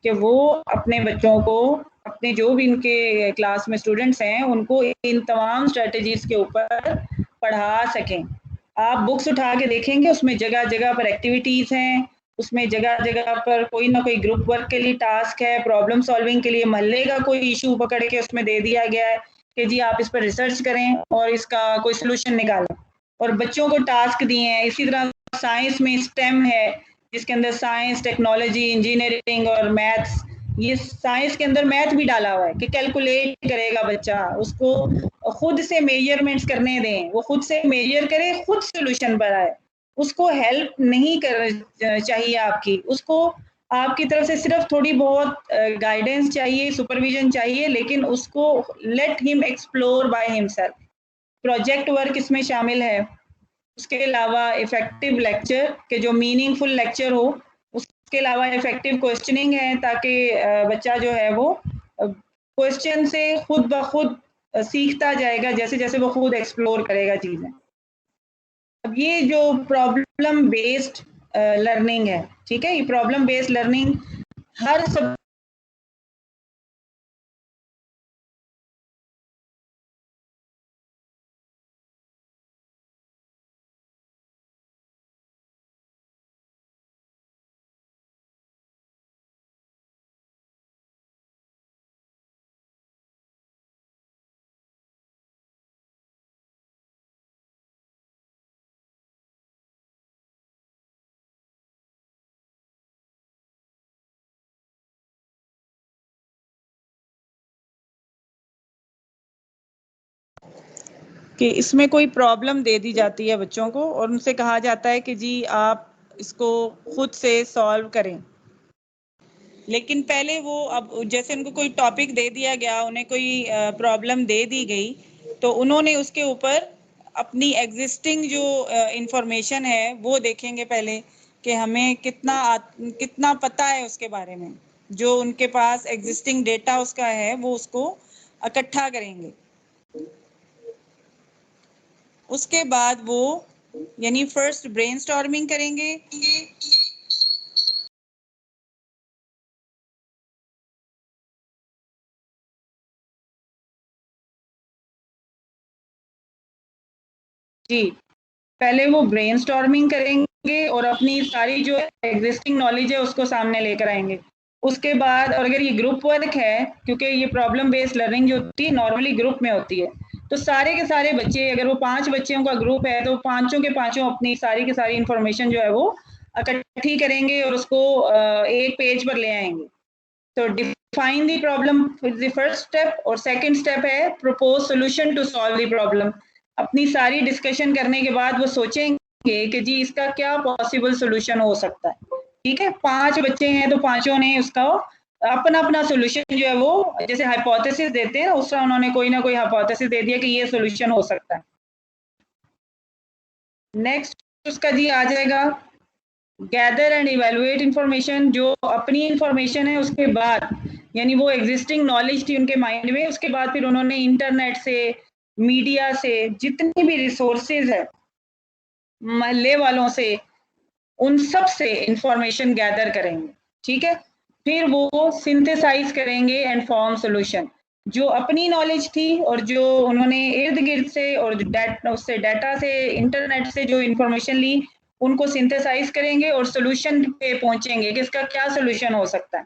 कि वो अपने बच्चों को, अपने जो भी इनके क्लास में स्टूडेंट्स हैं उनको इन तमाम स्ट्रेटजीज के ऊपर पढ़ा सकें। आप बुक्स उठा के देखेंगे उसमें जगह जगह पर एक्टिविटीज़ हैं, उसमें जगह जगह पर कोई ना कोई ग्रुप वर्क के लिए टास्क है, प्रॉब्लम सॉल्विंग के लिए मोहल्ले का कोई इशू पकड़ के उसमें दे दिया गया है कि जी आप इस पर रिसर्च करें और इसका कोई सोल्यूशन निकालें, और बच्चों को टास्क दिए हैं। इसी तरह साइंस में स्टेम है जिसके अंदर साइंस, टेक्नोलॉजी, इंजीनियरिंग और मैथ्स, ये साइंस के अंदर मैथ भी डाला हुआ है कि कैलकुलेट करेगा बच्चा, उसको खुद से मेजरमेंट्स करने दें, वो खुद से मेजर करे, खुद सोल्यूशन पर आए। उसको हेल्प नहीं कर चाहिए आपकी, उसको आपकी तरफ से सिर्फ थोड़ी बहुत गाइडेंस चाहिए, सुपरविजन चाहिए, लेकिन उसको let him explore by himself. Project work इसमें शामिल है। उसके अलावा इफेक्टिव लेक्चर के जो मीनिंगफुल लेक्चर हो, उसके अलावा इफेक्टिव क्वेश्चनिंग है, ताकि बच्चा जो है वो क्वेश्चन से खुद ब खुद सीखता जाएगा, जैसे जैसे वो खुद एक्सप्लोर करेगा चीजें। अब ये जो प्रॉब्लम बेस्ड लर्निंग है, ठीक है, ये प्रॉब्लम बेस्ड लर्निंग हर सब कि इसमें कोई प्रॉब्लम दे दी जाती है बच्चों को और उनसे कहा जाता है कि जी आप इसको खुद से सॉल्व करें। लेकिन पहले वो, अब जैसे उनको कोई टॉपिक दे दिया गया, उन्हें कोई प्रॉब्लम दे दी गई, तो उन्होंने उसके ऊपर अपनी एग्जिस्टिंग जो इंफॉर्मेशन है वो देखेंगे पहले कि हमें कितना पता है उसके बारे में। जो उनके पास एग्जिस्टिंग डेटा उसका है वो उसको इकट्ठा करेंगे। उसके बाद वो यानी फर्स्ट ब्रेनस्टॉर्मिंग करेंगे। जी, पहले वो ब्रेनस्टॉर्मिंग करेंगे और अपनी सारी जो एग्जिस्टिंग नॉलेज है उसको सामने लेकर आएंगे। उसके बाद, और अगर ये ग्रुप वर्क है, क्योंकि ये प्रॉब्लम बेस्ड लर्निंग जो होती है नॉर्मली ग्रुप में होती है, तो सारे के सारे बच्चे, अगर वो 5 बच्चों का ग्रुप है तो पांचों के पांचों अपनी सारी की सारी इंफॉर्मेशन जो है वो इकट्ठी करेंगे और उसको एक पेज पर ले आएंगे। तो define the problem is the first step, और सेकंड स्टेप है propose solution to solve the problem. अपनी सारी डिस्कशन करने के बाद वो सोचेंगे कि जी इसका क्या पॉसिबल सॉल्यूशन हो सकता है। ठीक है, 5 बच्चे हैं तो पांचों ने उसका अपना अपना सॉल्यूशन जो है वो, जैसे हाइपोथेसिस देते हैं उस तरह उन्होंने कोई ना कोई हाइपोथेसिस दे दिया कि ये सॉल्यूशन हो सकता है। नेक्स्ट उसका जी आ जाएगा गैदर एंड इवेलुएट इंफॉर्मेशन। जो अपनी इंफॉर्मेशन है उसके बाद, यानी वो एग्जिस्टिंग नॉलेज थी उनके माइंड में, उसके बाद फिर उन्होंने इंटरनेट से, मीडिया से, जितनी भी रिसोर्सेज है, मोहल्ले वालों से, उन सब से इंफॉर्मेशन गैदर करेंगे। ठीक है, फिर वो सिंथेसाइज करेंगे एंड फॉर्म सॉल्यूशन। जो अपनी नॉलेज थी और जो उन्होंने इर्द गिर्द से और उससे डाटा से, इंटरनेट से जो इंफॉर्मेशन ली, उनको सिंथेसाइज करेंगे और सॉल्यूशन पे पहुंचेंगे कि इसका क्या सॉल्यूशन हो सकता है।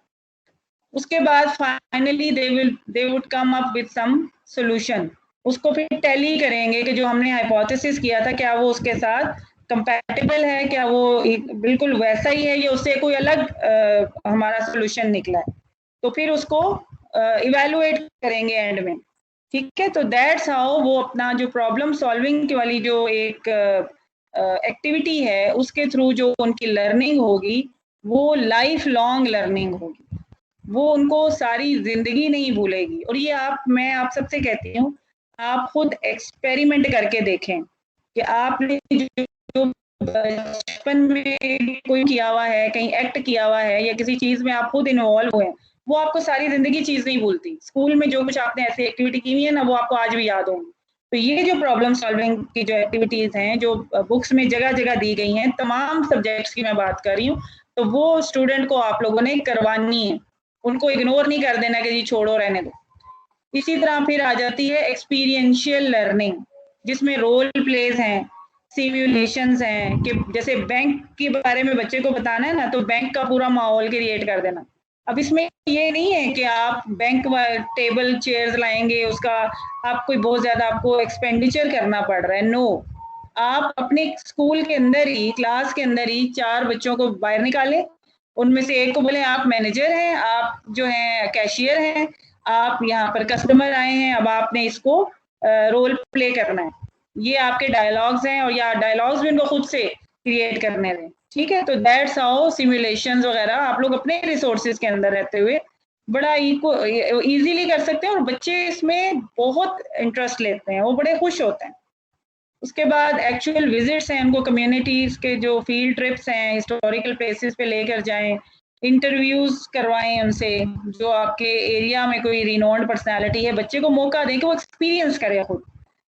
उसके बाद finally they would come up with some solution. उसको फिर टैली करेंगे कि जो हमने हाइपोथेसिस किया था क्या वो उसके साथ कंपैटिबल है, क्या वो बिल्कुल वैसा ही है या उससे कोई अलग हमारा सॉल्यूशन निकला है। तो फिर उसको इवैल्यूएट करेंगे एंड में। ठीक है, तो दैट्स हाउ वो अपना जो प्रॉब्लम सॉल्विंग वाली जो एक एक्टिविटी है उसके थ्रू जो उनकी लर्निंग होगी वो लाइफ लॉन्ग लर्निंग होगी, वो उनको सारी जिंदगी नहीं भूलेगी। और ये मैं आप सबसे कहती हूँ, आप खुद एक्सपेरिमेंट करके देखें कि आपने जो बचपन में कोई किया हुआ है, कहीं एक्ट किया हुआ है या किसी चीज में आप खुद इन्वॉल्व हुए हैं, वो आपको सारी जिंदगी चीज नहीं भूलती। स्कूल में जो कुछ आपने ऐसी एक्टिविटी की हुई है ना, वो आपको आज भी याद होंगी। तो ये जो प्रॉब्लम सॉल्विंग की जो एक्टिविटीज हैं, जो बुक्स में जगह जगह दी गई हैं, तमाम सब्जेक्ट्स की मैं बात कर रही हूँ, तो वो स्टूडेंट को आप लोगों ने करवानी है। उनको इग्नोर नहीं कर देना कि जी छोड़ो रहने दो। इसी तरह फिर आ जाती है एक्सपीरियंशियल लर्निंग, जिसमें रोल प्लेज हैं, सिमुलेशंस हैं, कि जैसे बैंक के बारे में बच्चे को बताना है ना, तो बैंक का पूरा माहौल क्रिएट कर देना। अब इसमें ये नहीं है कि आप बैंक टेबल चेयर्स लाएंगे, उसका आप कोई बहुत ज्यादा आपको एक्सपेंडिचर करना पड़ रहा है। नो, आप अपने स्कूल के अंदर ही, क्लास के अंदर ही 4 बच्चों को बाहर निकालें, उनमें से एक को बोले आप मैनेजर हैं, आप जो हैं कैशियर हैं, आप यहाँ पर कस्टमर आए हैं, अब आपने इसको रोल प्ले करना है। ये आपके डायलॉग्स हैं, और या डायलॉग्स भी उनको खुद से क्रिएट करने दें, ठीक है। तो दैट्स हाउ सिमुलेशंस वगैरह आप लोग अपने रिसोर्सेज के अंदर रहते हुए बड़ा इजीली कर सकते हैं, और बच्चे इसमें बहुत इंटरेस्ट लेते हैं, वो बड़े खुश होते हैं। उसके बाद एक्चुअल विजिट्स हैं, उनको कम्युनिटीज के जो फील्ड ट्रिप्स हैं, हिस्टोरिकल प्लेसेस पे लेकर जाएं, इंटरव्यूज करवाएं उनसे, जो आपके एरिया में कोई रिनोन्ड पर्सनालिटी है, बच्चे को मौका दें कि वो एक्सपीरियंस करे खुद।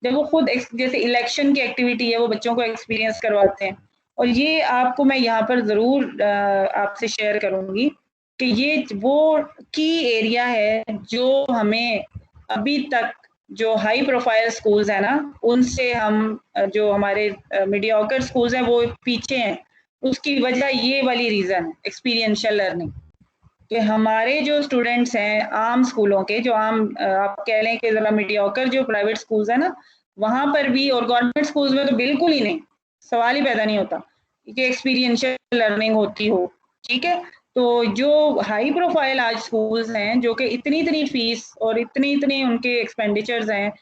जब वो खुद जैसे इलेक्शन की एक्टिविटी है, वो बच्चों को एक्सपीरियंस करवाते हैं। और ये आपको मैं यहाँ पर ज़रूर आपसे शेयर करूँगी कि ये वो की एरिया है जो हमें अभी तक जो हाई प्रोफाइल स्कूल्स है ना, उनसे हम जो हमारे मीडियोकर स्कूल्स हैं वो पीछे हैं। उसकी वजह ये वाली रीज़न है, एक्सपीरियंशियल लर्निंग। कि हमारे जो स्टूडेंट्स हैं आम स्कूलों के, जो आम आप कह लें कि ज़रा मीडियोकर जो प्राइवेट स्कूल्स हैं ना, वहाँ पर भी, और गवर्नमेंट स्कूल्स में तो बिल्कुल ही नहीं, सवाल ही पैदा नहीं होता कि एक्सपीरियंशियल लर्निंग होती हो, ठीक है। तो जो हाई प्रोफाइल आज स्कूल्स हैं, जो कि इतनी इतनी फीस और इतनी इतनी उनके एक्सपेंडिचर्स हैं,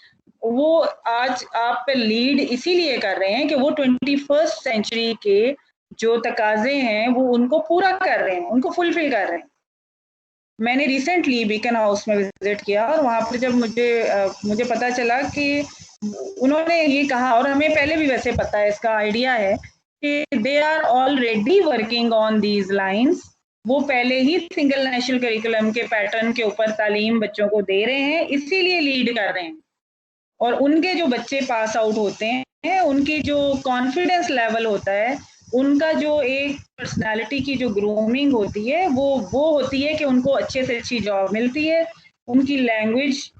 वो आज आप पे लीड इसीलिए कर रहे हैं कि वो 21st सेंचुरी के जो तकाजे हैं वो उनको पूरा कर रहे हैं, उनको फुलफिल कर रहे हैं। मैंने रिसेंटली बीकन हाउस में विजिट किया, और वहाँ पर जब मुझे पता चला कि उन्होंने ये कहा, और हमें पहले भी वैसे पता है, इसका आइडिया है कि they are already working on these lines. वो पहले ही सिंगल नेशनल करिकुलम के पैटर्न के ऊपर तालीम बच्चों को दे रहे हैं, इसीलिए लीड कर रहे हैं। और उनके जो बच्चे पास आउट होते हैं, उनकी जो कॉन्फिडेंस लेवल होता है, उनका जो एक पर्सनालिटी की जो ग्रूमिंग होती है, वो होती है कि उनको अच्छे से अच्छी जॉब मिलती है। उनकी लैंग्वेज,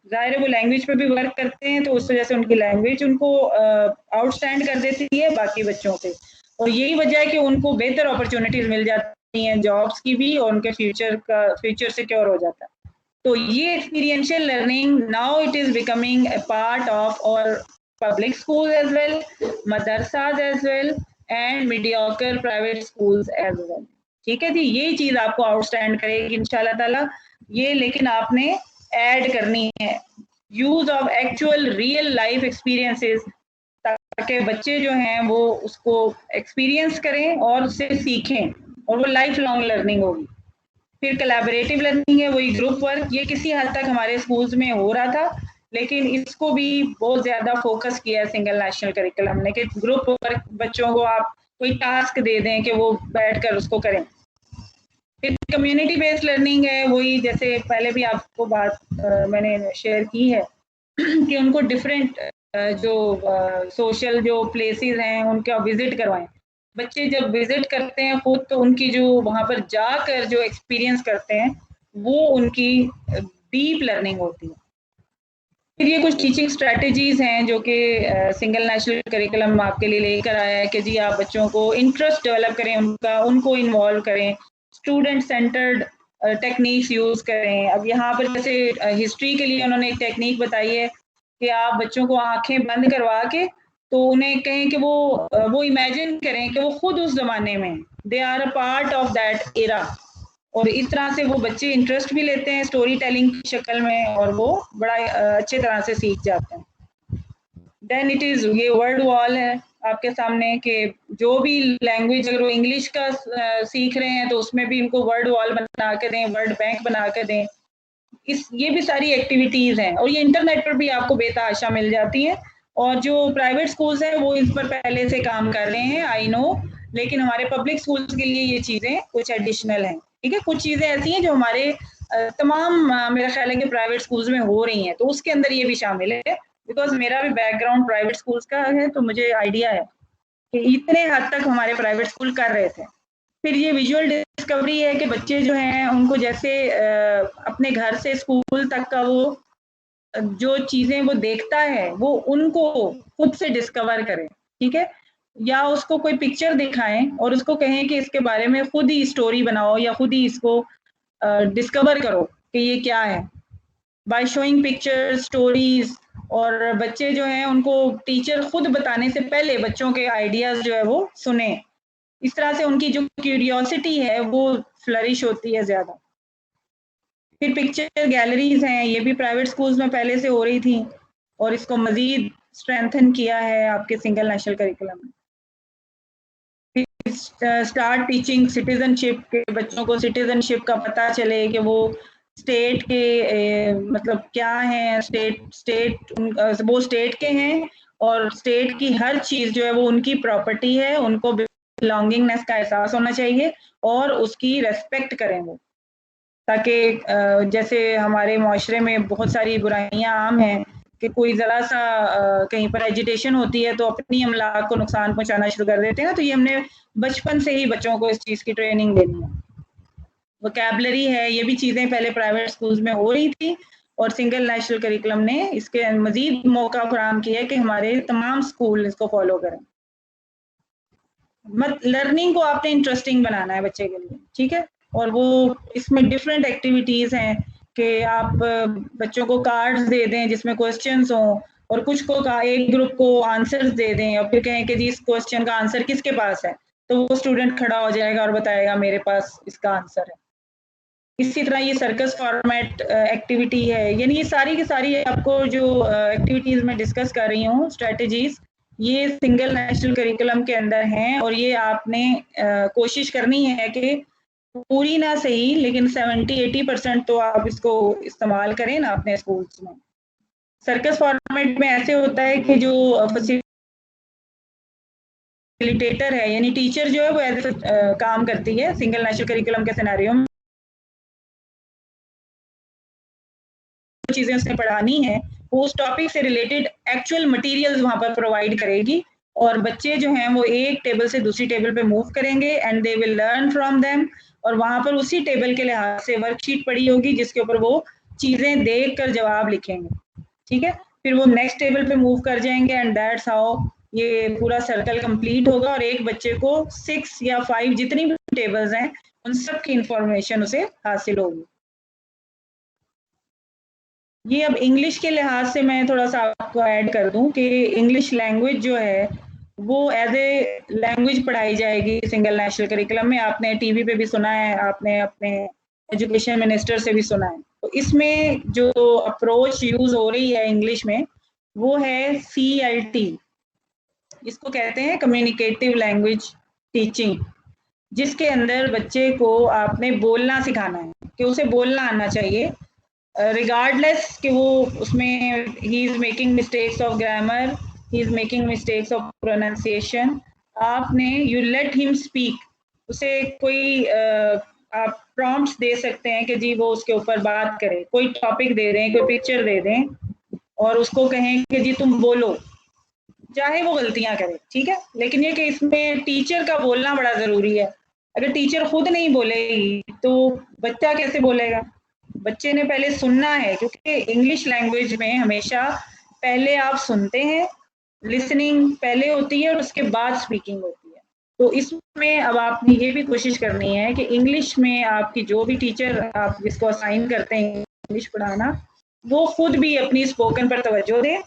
ज़ाहिर है वो लैंग्वेज पे भी वर्क करते हैं, तो उस वजह से उनकी लैंग्वेज उनको आउटस्टैंड कर देती है बाकी बच्चों से। और यही वजह है कि उनको बेहतर अपॉर्चुनिटीज मिल जाती हैं जॉब्स की भी, और उनके फ्यूचर सिक्योर हो जाता है। तो ये experiential learning now it is becoming a part of और public school as well, madrasas as well, and mediocre private schools as well. ठीक है जी, ये चीज आपको आउटस्टैंड करेगी इंशाल्लाह ताला। ये लेकिन आपने ऐड करनी है use of actual real life experiences, ताकि बच्चे जो हैं वो उसको एक्सपीरियंस करें और उससे सीखें, और वो लाइफ लॉन्ग लर्निंग होगी। फिर कोलैबोरेटिव लर्निंग है, वही ग्रुप वर्क, ये किसी हद तक हमारे स्कूल्स में हो रहा था, लेकिन इसको भी बहुत ज़्यादा फोकस किया है सिंगल नेशनल करिकुलम ने, कि ग्रुप वर्क, बच्चों को आप कोई टास्क दे दें कि वो बैठकर उसको करें। फिर कम्युनिटी बेस्ड लर्निंग है, वही जैसे पहले भी आपको बात मैंने शेयर की है कि उनको डिफरेंट जो सोशल जो प्लेसेस हैं उनका विजिट करवाएं। बच्चे जब विजिट करते हैं खुद, तो उनकी जो वहाँ पर जाकर जो एक्सपीरियंस करते हैं, वो उनकी डीप लर्निंग होती है। फिर ये कुछ टीचिंग स्ट्रेटजीज हैं जो कि सिंगल नेशनल करिकुलम आपके लिए लेकर आया है कि जी आप बच्चों को इंटरेस्ट डेवलप करें, उनको इन्वॉल्व करें, स्टूडेंट सेंटर्ड टेक्निक्स यूज करें। अब यहाँ पर जैसे हिस्ट्री के लिए उन्होंने एक टेक्निक बताई है कि आप बच्चों को आंखें बंद करवा के, तो उन्हें कहें कि वो इमेजिन करें कि वो खुद उस जमाने में, they are a part of that era. और इस तरह से वो बच्चे इंटरेस्ट भी लेते हैं स्टोरी टेलिंग की शक्ल में, और वो बड़ा अच्छे तरह से सीख जाते हैं। देन इट इज, ये वर्ड वॉल है आपके सामने, कि जो भी लैंग्वेज, अगर वो इंग्लिश का सीख रहे हैं तो उसमें भी इनको वर्ड वॉल बना के दें, वर्ड बैंक बना के दें। ये भी सारी एक्टिविटीज हैं, और ये इंटरनेट पर भी आपको बेतहाशा मिल जाती है। और जो प्राइवेट स्कूल्स हैं वो इस पर पहले से काम कर रहे हैं, आई नो, लेकिन हमारे पब्लिक स्कूल्स के लिए ये चीज़ें कुछ एडिशनल हैं। ठीक है, कुछ चीज़ें ऐसी हैं जो हमारे तमाम मेरा ख्याल है कि प्राइवेट स्कूल्स में हो रही हैं, तो उसके अंदर ये भी शामिल है। बिकॉज मेरा भी बैकग्राउंड प्राइवेट स्कूल्स का है, तो मुझे आइडिया है कि इतने हद तक हमारे प्राइवेट स्कूल कर रहे थे। फिर ये विजुअल डिस्कवरी है कि बच्चे जो हैं उनको जैसे अपने घर से स्कूल तक का वो जो चीज़ें वो देखता है, वो उनको खुद से डिस्कवर करें। ठीक है, या उसको कोई पिक्चर दिखाएं और उसको कहें कि इसके बारे में खुद ही स्टोरी बनाओ, या खुद ही इसको डिस्कवर करो कि ये क्या है, बाय शोइंग पिक्चर्स, स्टोरीज। और बच्चे जो हैं उनको टीचर खुद बताने से पहले बच्चों के आइडियाज जो है वो सुने। इस तरह से उनकी जो क्यूरियोसिटी है वो फ्लरिश होती है ज़्यादा। फिर पिक्चर गैलरीज हैं, ये भी प्राइवेट स्कूल्स में पहले से हो रही थी, और इसको मजीद स्ट्रेंथन किया है आपके सिंगल नेशनल करिकुलम में। स्टार्ट टीचिंग सिटीजनशिप के बच्चों को सिटीजनशिप का पता चले कि वो स्टेट के मतलब क्या है, स्टेट वो स्टेट के हैं और स्टेट की हर चीज जो है वो उनकी प्रॉपर्टी है, उनको बिलोंगिंगनेस का एहसास होना चाहिए और उसकी रेस्पेक्ट करें वो, ताकि जैसे हमारे माशरे में बहुत सारी बुराइयां आम हैं कि कोई ज़रा सा कहीं पर एजिटेशन होती है तो अपनी अमलाक को नुकसान पहुंचाना शुरू कर देते हैं ना, तो ये हमने बचपन से ही बच्चों को इस चीज़ की ट्रेनिंग देनी है। वोकैबलरी है, ये भी चीज़ें पहले प्राइवेट स्कूल्स में हो रही थी और सिंगल नेशनल करिकुलम ने इसके मजीद मौका फराहम किया है कि हमारे तमाम स्कूल इसको फॉलो करें। लर्निंग को आपने इंटरेस्टिंग बनाना है बच्चे के लिए, ठीक है, और वो इसमें डिफरेंट एक्टिविटीज़ हैं कि आप बच्चों को कार्ड्स दे दें जिसमें क्वेश्चंस हों और कुछ को एक ग्रुप को आंसर्स दे दें और फिर कहें कि जी इस क्वेश्चन का आंसर किसके पास है, तो वो स्टूडेंट खड़ा हो जाएगा और बताएगा मेरे पास इसका आंसर है। इसी तरह ये सर्कस फॉर्मेट एक्टिविटी है, यानी ये सारी की सारी आपको जो एक्टिविटीज़ मैं डिस्कस कर रही हूँ स्ट्रेटजीज, ये सिंगल नेशनल करिकुलम के अंदर हैं और ये आपने कोशिश करनी है कि पूरी ना सही लेकिन 70-80% तो आप इसको इस्तेमाल करें ना अपने स्कूल्स में। सर्कस फॉर्मेट में ऐसे होता है कि जो फैसिलिटेटर है यानी टीचर जो है वो ऐसे काम करती है सिंगल नेशनल करिकुलम के सिनेरियो में, चीजें उसने पढ़ानी है वो उस टॉपिक से रिलेटेड एक्चुअल मटेरियल्स वहां पर प्रोवाइड करेगी और बच्चे जो हैं वो एक टेबल से दूसरी टेबल पे मूव करेंगे and they will learn from them, और वहां पर उसी टेबल के लिहाज से वर्कशीट पड़ी होगी जिसके ऊपर वो चीजें देख कर जवाब लिखेंगे, ठीक है, फिर वो नेक्स्ट टेबल पे मूव कर जाएंगे एंड दैट्स हाउ ये पूरा सर्कल कंप्लीट होगा और एक बच्चे को 6 या 5 जितनी भी टेबल्स हैं उन सब की इंफॉर्मेशन उसे हासिल होगी। ये अब इंग्लिश के लिहाज से मैं थोड़ा सा आपको ऐड कर दूं कि इंग्लिश लैंग्वेज जो है वो एज ए लैंग्वेज पढ़ाई जाएगी सिंगल नेशनल करिकुलम में। आपने टीवी पे भी सुना है, आपने अपने एजुकेशन मिनिस्टर से भी सुना है। तो इसमें जो अप्रोच यूज हो रही है इंग्लिश में वो है CLT, इसको कहते हैं कम्युनिकेटिव लैंग्वेज टीचिंग, जिसके अंदर बच्चे को आपने बोलना सिखाना है कि उसे बोलना आना चाहिए रिगार्डलेस कि वो उसमें he is making mistakes of grammar, he is making mistakes of pronunciation, आपने यू लेट हिम स्पीक, उसे कोई आप प्रॉम्प्ट्स दे सकते हैं कि जी वो उसके ऊपर बात करे, कोई टॉपिक दे दें, कोई पिक्चर दे दें और उसको कहें कि जी तुम बोलो, चाहे वो गलतियां करे, ठीक है, लेकिन ये कि इसमें टीचर का बोलना बड़ा जरूरी है। अगर टीचर खुद नहीं बोलेगी तो बच्चा कैसे बोलेगा? बच्चे ने पहले सुनना है, क्योंकि इंग्लिश लैंग्वेज में हमेशा पहले आप सुनते हैं, लिसनिंग पहले होती है और उसके बाद स्पीकिंग होती है। तो इसमें अब आपने ये भी कोशिश करनी है कि इंग्लिश में आपकी जो भी टीचर आप जिसको असाइन करते हैं इंग्लिश पढ़ाना, वो खुद भी अपनी स्पोकन पर तवज्जो दें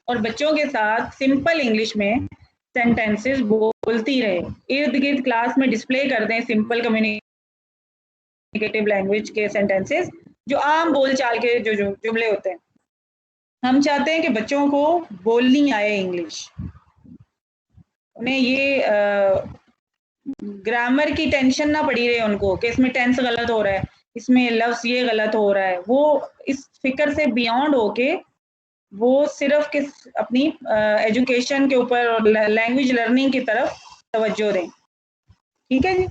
और बच्चों के साथ सिंपल इंग्लिश में सेंटेंसेस बोलती रहे, इर्द गिर्द क्लास में डिस्प्ले कर दें सिंपल कम्युनिकेटिव लैंग्वेज के सेंटेंसेस, जो आम बोलचाल के जो जुमले होते हैं। हम चाहते हैं कि बच्चों को बोलनी आए इंग्लिश, उन्हें ये ग्रामर की टेंशन ना पड़ी रहे उनको कि इसमें टेंस गलत हो रहा है, इसमें लफ्ज ये गलत हो रहा है, वो इस फिक्र से बियॉन्ड होके वो सिर्फ किस अपनी एजुकेशन के ऊपर और लैंग्वेज लर्निंग की तरफ तवज्जो दें, ठीक है जी।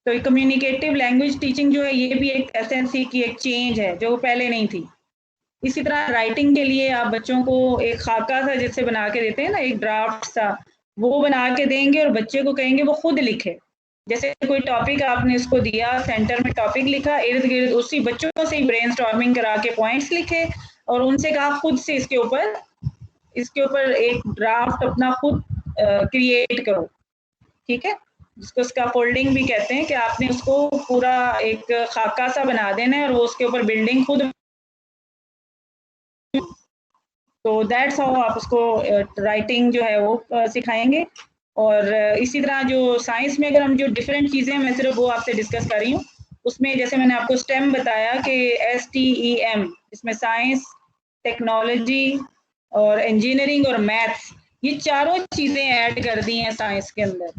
तो कम्युनिकेटिव लैंग्वेज टीचिंग जो है ये भी एक एसएनसी की एक चेंज है जो पहले नहीं थी। इसी तरह राइटिंग के लिए आप बच्चों को एक खाका सा जिससे बना के देते हैं ना, एक ड्राफ्ट सा, वो बना के देंगे और बच्चे को कहेंगे वो खुद लिखे। जैसे कोई टॉपिक आपने उसको दिया, सेंटर में टॉपिक लिखा, इर्द गिर्द उसी बच्चों से ही ब्रेनस्टॉर्मिंग करा के पॉइंट्स लिखे और उनसे कहा खुद से इसके ऊपर एक ड्राफ्ट अपना खुद क्रिएट करो, ठीक है, जिसको स्कैफोल्डिंग भी कहते हैं कि आपने उसको पूरा एक खाका सा बना देना है और वो उसके ऊपर बिल्डिंग खुद, तो दैट्स हाउ आप उसको राइटिंग जो है वो सिखाएंगे। और इसी तरह जो साइंस में अगर हम जो डिफरेंट चीज़ें मैं सिर्फ वो आपसे डिस्कस कर रही हूँ, उसमें जैसे मैंने आपको स्टेम बताया कि STEM, इसमें साइंस, टेक्नोलॉजी और इंजीनियरिंग और मैथ्स, ये चारों चीज़ें ऐड कर दी हैं साइंस के अंदर।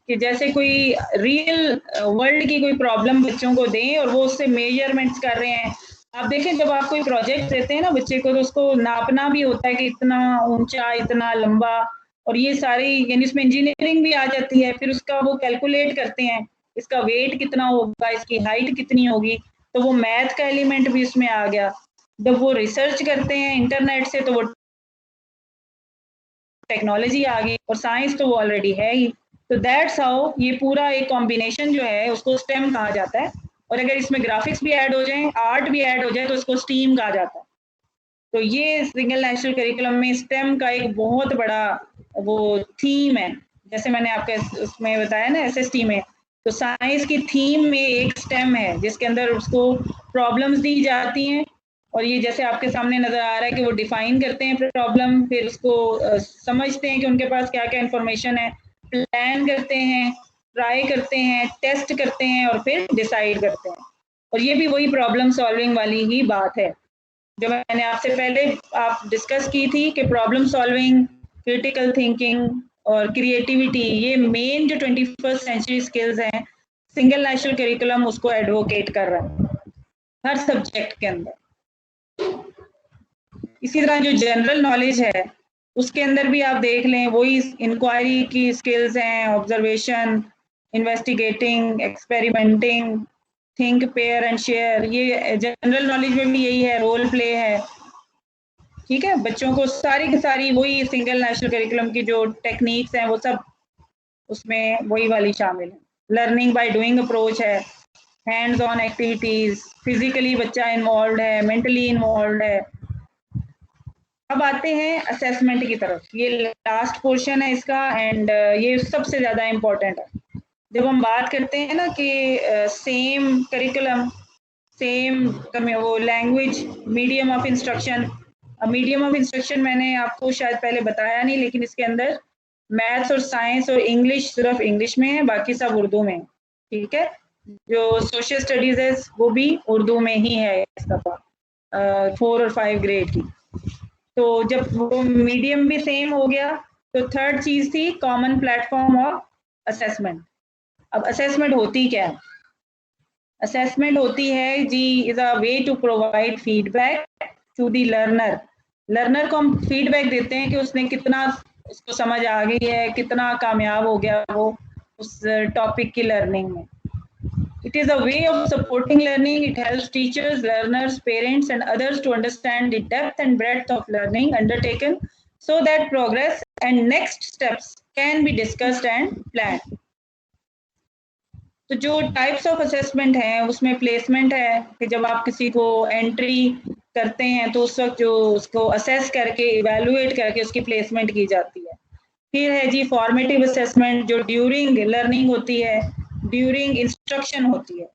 कि जैसे कोई रियल वर्ल्ड की कोई प्रॉब्लम बच्चों को दें और वो उससे मेजरमेंट्स कर रहे हैं। आप देखें जब आप कोई प्रोजेक्ट देते हैं ना बच्चे को, तो उसको नापना भी होता है कि इतना ऊंचा, इतना लंबा, और ये सारी यानी इसमें इंजीनियरिंग भी आ जाती है। फिर उसका वो कैलकुलेट करते हैं, इसका वेट कितना होगा, इसकी हाइट कितनी होगी, तो वो मैथ का एलिमेंट भी उसमें आ गया। जब वो रिसर्च करते हैं इंटरनेट से, तो वो टेक्नोलॉजी आ गई, और साइंस तो वो ऑलरेडी है ही। तो दैट्स हाउ ये पूरा एक कॉम्बिनेशन जो है उसको स्टेम कहा जाता है। और अगर इसमें ग्राफिक्स भी ऐड हो जाए, आर्ट भी ऐड हो जाए, तो उसको स्टीम कहा जाता है। तो ये सिंगल नेशनल करिकुलम में स्टेम का एक बहुत बड़ा वो थीम है। जैसे मैंने आपके उसमें बताया ना एसएसटी में, तो साइंस की थीम में एक स्टेम है जिसके अंदर उसको प्रॉब्लम्स दी जाती हैं, और ये जैसे आपके सामने नजर आ रहा है कि वो डिफाइन करते हैं प्रॉब्लम, फिर उसको समझते हैं कि उनके पास क्या क्या इंफॉर्मेशन है, प्लान करते हैं, ट्राई करते हैं, टेस्ट करते हैं, और फिर डिसाइड करते हैं। और ये भी वही प्रॉब्लम सॉल्विंग वाली ही बात है जो मैंने आपसे पहले आप डिस्कस की थी कि प्रॉब्लम सॉल्विंग, क्रिटिकल थिंकिंग और क्रिएटिविटी, ये मेन जो 21st सेंचुरी स्किल्स हैं, सिंगल नेशनल करिकुलम उसको एडवोकेट कर रहा है हर सब्जेक्ट के अंदर। इसी तरह जो जनरल नॉलेज है उसके अंदर भी आप देख लें, वही इंक्वायरी की स्किल्स हैं, observation, investigating, experimenting, think, pair and share. ये जनरल नॉलेज में भी यही है, रोल प्ले है। ठीक है, बच्चों को सारी की सारी वही सिंगल नेशनल करिकुलम की जो टेक्निक्स हैं वो सब उसमें वही वाली शामिल है। लर्निंग बाय डूइंग अप्रोच है, हैंड्स ऑन एक्टिविटीज, फिजिकली बच्चा इन्वॉल्व है, मेंटली इन्वॉल्व है। अब आते हैं असेसमेंट की तरफ, ये लास्ट पोर्शन है इसका, एंड ये सबसे ज़्यादा इम्पोर्टेंट है। जब हम बात करते हैं ना कि सेम करिकुलम, सेम वो लैंग्वेज, मीडियम ऑफ इंस्ट्रक्शन। अब मीडियम ऑफ इंस्ट्रक्शन मैंने आपको शायद पहले बताया नहीं, लेकिन इसके अंदर मैथ्स और साइंस और इंग्लिश सिर्फ इंग्लिश में है, बाकी सब उर्दू में। ठीक है, जो सोशल स्टडीज है वो भी उर्दू में ही है इस दफा, 4 और 5 ग्रेड की। तो जब वो मीडियम भी सेम हो गया, तो थर्ड चीज थी कॉमन प्लेटफॉर्म ऑफ असेसमेंट। अब असेसमेंट होती क्या है? असेसमेंट होती है जी is a way to provide feedback to the learner. Learner को हम फीडबैक देते हैं कि उसने कितना, उसको समझ आ गई है, कितना कामयाब हो गया वो उस टॉपिक की लर्निंग में। It is a way of supporting learning. It helps teachers, learners, parents, and others to understand the depth and breadth of learning undertaken so that progress and next steps can be discussed and planned. तो जो types of assessment हैं उसमें placement है कि जब आप किसी को एंट्री करते हैं तो उस वक्त जो उसको असेस करके इवेलुएट करके उसकी प्लेसमेंट की जाती है। फिर है जी फॉर्मेटिव असेसमेंट जो ड्यूरिंग लर्निंग होती है, ड्यूरिंग इंस्ट्रक्शन होती है।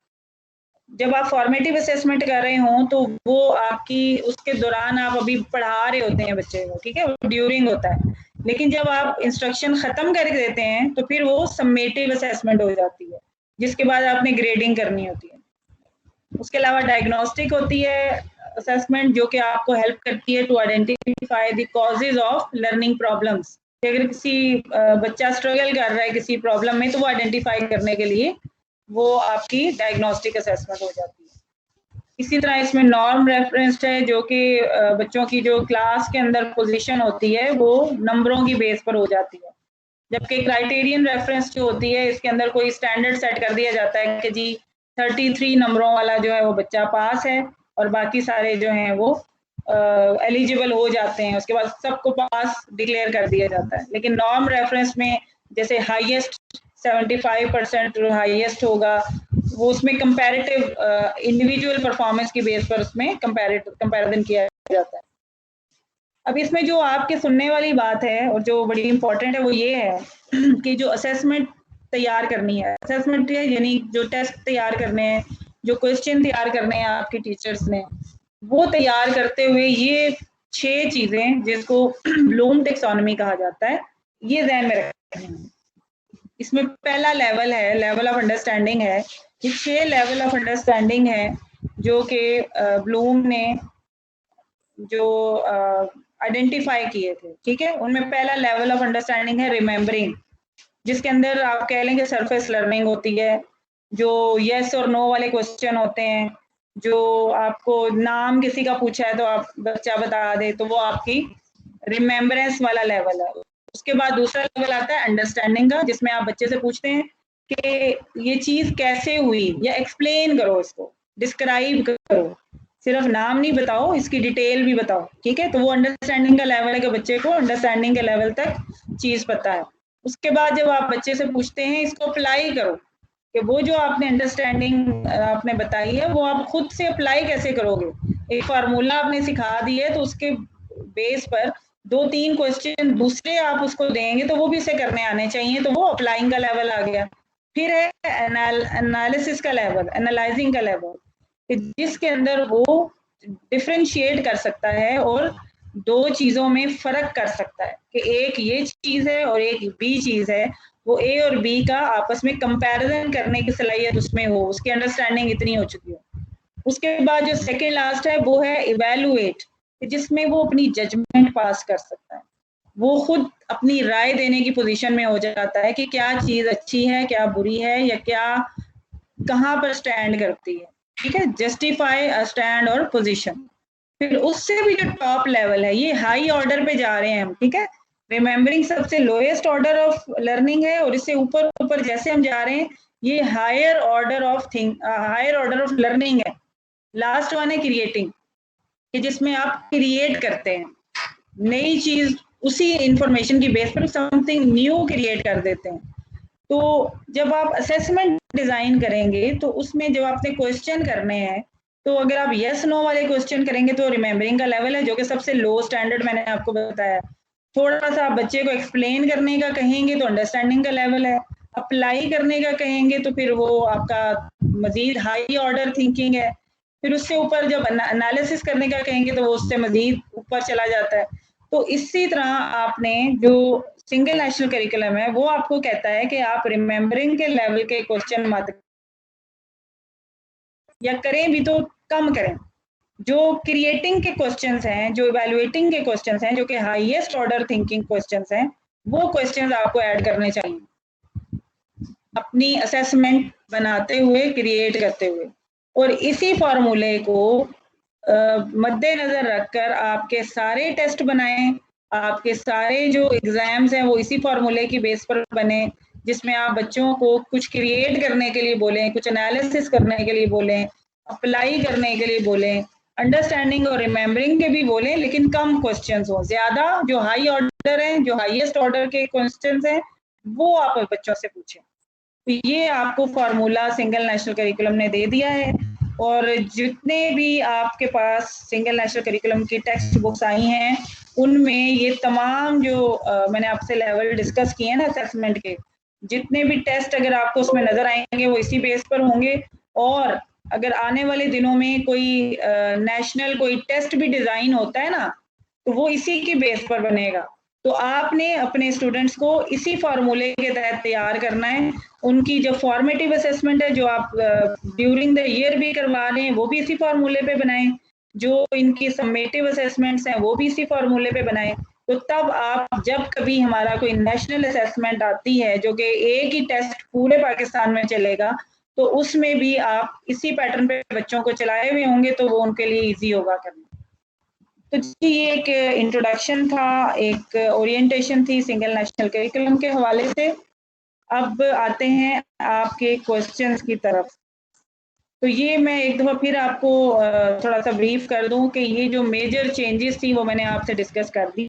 जब आप फॉर्मेटिव असेसमेंट कर रहे हों तो वो आपकी उसके दौरान आप अभी पढ़ा रहे होते हैं बच्चे को, ठीक है, वो ड्यूरिंग होता है। लेकिन जब आप इंस्ट्रक्शन खत्म करके देते हैं तो फिर वो समेटिव असेसमेंट हो जाती है, जिसके बाद आपने ग्रेडिंग करनी होती है। उसके अलावा डायग्नोस्टिक होती है असेसमेंट, जो कि आपको हेल्प करती है to identify the causes of learning problems. अगर किसी बच्चा स्ट्रगल कर रहा है किसी प्रॉब्लम में, तो वो आइडेंटिफाई करने के लिए वो आपकी डायग्नोस्टिक असेसमेंट हो जाती है। इसी तरह इसमें नॉर्म रेफरेंस्ड है, जो कि बच्चों की जो क्लास के अंदर पोजीशन होती है वो नंबरों की बेस पर हो जाती है। जबकि क्राइटेरियन रेफरेंस जो होती है, इसके अंदर कोई स्टैंडर्ड सेट कर दिया जाता है कि जी 33 नंबरों वाला जो है वो बच्चा पास है, और बाकी सारे जो हैं वो एलिजिबल हो जाते हैं, उसके बाद सबको पास डिक्लेयर कर दिया जाता है। लेकिन नॉर्म रेफरेंस में जैसे हाईएस्ट 75% हाईएस्ट होगा, वो उसमें कंपैरेटिव इंडिविजुअल परफॉर्मेंस की बेस पर उसमें कंपैरिजन किया जाता है। अब इसमें जो आपके सुनने वाली बात है और जो बड़ी इंपॉर्टेंट है वो ये है कि जो असेसमेंट तैयार करनी है, असेसमेंट यानी जो टेस्ट तैयार करने हैं, जो क्वेश्चन तैयार करने हैं आपके टीचर्स ने, वो तैयार करते हुए ये 6 चीजें जिसको ब्लूम टेक्सोनॉमी कहा जाता है, ये ध्यान में रखनी है। इसमें पहला लेवल है, लेवल ऑफ अंडरस्टैंडिंग है। ये 6 लेवल ऑफ अंडरस्टैंडिंग है जो कि ब्लूम ने जो आइडेंटिफाई किए थे, ठीक है। उनमें पहला लेवल ऑफ अंडरस्टैंडिंग है रिमेम्बरिंग। जिसके अंदर आप कह लेंगे सरफेस लर्निंग होती है, जो यस और नो वाले क्वेश्चन होते हैं, जो आपको नाम किसी का पूछा है तो आप बच्चा बता दे, तो वो आपकी रिमेम्बरेंस वाला लेवल है। उसके बाद दूसरा लेवल आता है अंडरस्टैंडिंग का, जिसमें आप बच्चे से पूछते हैं कि ये चीज कैसे हुई, या एक्सप्लेन करो, इसको डिस्क्राइब करो, सिर्फ नाम नहीं बताओ, इसकी डिटेल भी बताओ, ठीक है। तो वो अंडरस्टैंडिंग का लेवल है कि बच्चे को अंडरस्टैंडिंग के लेवल तक चीज पता है। उसके बाद जब आप बच्चे से पूछते हैं इसको अप्लाई करो, कि वो जो आपने अंडरस्टैंडिंग आपने बताई है वो आप खुद से अप्लाई कैसे करोगे। एक फार्मूला आपने सिखा दी है तो उसके बेस पर 2-3 क्वेश्चन दूसरे आप उसको देंगे तो वो भी उसे करने आने चाहिए, तो वो अप्लाइंग का लेवल आ गया। फिर है एनालिसिस का लेवल, एनालाइजिंग का लेवल, जिसके अंदर वो डिफरेंशिएट कर सकता है और दो चीजों में फर्क कर सकता है कि एक ये चीज है और एक बी चीज है, वो ए और बी का आपस में कंपैरिजन करने की सलाहियत उसमें हो, उसकी अंडरस्टैंडिंग इतनी हो चुकी हो। उसके बाद जो सेकंड लास्ट है वो है इवेलुएट, जिसमें वो अपनी जजमेंट पास कर सकता है, वो खुद अपनी राय देने की पोजीशन में हो जाता है कि क्या चीज अच्छी है, क्या बुरी है, या क्या कहाँ पर स्टैंड करती है, ठीक है। जस्टिफाई अ स्टैंड और पोजीशन। फिर उससे भी जो टॉप लेवल है, ये हाई ऑर्डर पे जा रहे हैं हम, ठीक है। रिमेम्बरिंग सबसे लोएस्ट ऑर्डर ऑफ लर्निंग है, और इससे ऊपर ऊपर जैसे हम जा रहे हैं ये हायर ऑर्डर ऑफ लर्निंग है। लास्ट वन है क्रिएटिंग, कि जिसमें आप क्रिएट करते हैं नई चीज, उसी इंफॉर्मेशन की बेस पर समथिंग न्यू क्रिएट कर देते हैं। तो जब आप असेसमेंट डिजाइन करेंगे तो उसमें जब आपने क्वेश्चन करने हैं, तो अगर आप यस नो वाले क्वेश्चन करेंगे तो रिमेम्बरिंग का लेवल है, जो कि सबसे लो स्टैंडर्ड मैंने आपको बताया। थोड़ा सा आप बच्चे को एक्सप्लेन करने का कहेंगे तो अंडरस्टैंडिंग का लेवल है। अप्लाई करने का कहेंगे तो फिर वो आपका मजीद हाई ऑर्डर थिंकिंग है। फिर उससे ऊपर जब एनालिसिस करने का कहेंगे तो वो उससे मजीद ऊपर चला जाता है। तो इसी तरह आपने जो सिंगल नेशनल करिकुलम है वो आपको कहता है कि आप रिमेम्बरिंग के लेवल के क्वेश्चन मत, या करें भी तो कम करें। जो क्रिएटिंग के क्वेश्चंस हैं, जो इवैल्यूएटिंग के क्वेश्चंस हैं, जो कि हाईएस्ट ऑर्डर थिंकिंग क्वेश्चंस हैं, वो क्वेश्चंस आपको ऐड करने चाहिए अपनी असेसमेंट बनाते हुए, क्रिएट करते हुए। और इसी फार्मूले को मद्देनजर रखकर आपके सारे टेस्ट बनाएं, आपके सारे जो एग्जाम्स हैं वो इसी फार्मूले की बेस पर बने, जिसमें आप बच्चों को कुछ क्रिएट करने के लिए बोलें, कुछ एनालिसिस करने के लिए बोलें, अप्लाई करने के लिए बोलें, अंडरस्टैंडिंग और रिमेम्बरिंग के भी बोलें, लेकिन कम क्वेश्चंस हो। ज्यादा जो हाई ऑर्डर हैं, जो हाईएस्ट ऑर्डर के क्वेश्चंस हैं, वो आप बच्चों से पूछें। तो ये आपको फार्मूला सिंगल नेशनल करिकुलम ने दे दिया है। और जितने भी आपके पास सिंगल नेशनल करिकुलम की टेक्स्ट बुक्स आई हैं, उनमें ये तमाम जो मैंने आपसे लेवल डिस्कस किए हैं ना असेसमेंट के, जितने भी टेस्ट अगर आपको उसमें नजर आएंगे वो इसी बेस पर होंगे। और अगर आने वाले दिनों में कोई नेशनल कोई टेस्ट भी डिजाइन होता है ना, तो वो इसी के बेस पर बनेगा। तो आपने अपने स्टूडेंट्स को इसी फार्मूले के तहत तैयार करना है। उनकी जो फॉर्मेटिव असेसमेंट है, जो आप ड्यूरिंग द ईयर भी करवा रहे हैं, वो भी इसी फार्मूले पे बनाएं। जो इनकी समेटिव असेसमेंट्स हैं वो भी इसी फार्मूले पे बनाएं। तो तब आप जब कभी हमारा कोई नेशनल असेसमेंट आती है, जो कि एक ही टेस्ट पूरे पाकिस्तान में चलेगा, तो उसमें भी आप इसी पैटर्न पे बच्चों को चलाए हुए होंगे, तो वो उनके लिए ईजी होगा करना। तो जी ये एक इंट्रोडक्शन था, एक ओरिएंटेशन थी सिंगल नेशनल करिकुलम के हवाले से। अब आते हैं आपके क्वेश्चंस की तरफ। तो ये मैं एक दफ़ा फिर आपको थोड़ा सा ब्रीफ कर दूं कि ये जो मेजर चेंजेस थी वो मैंने आपसे डिस्कस कर दी।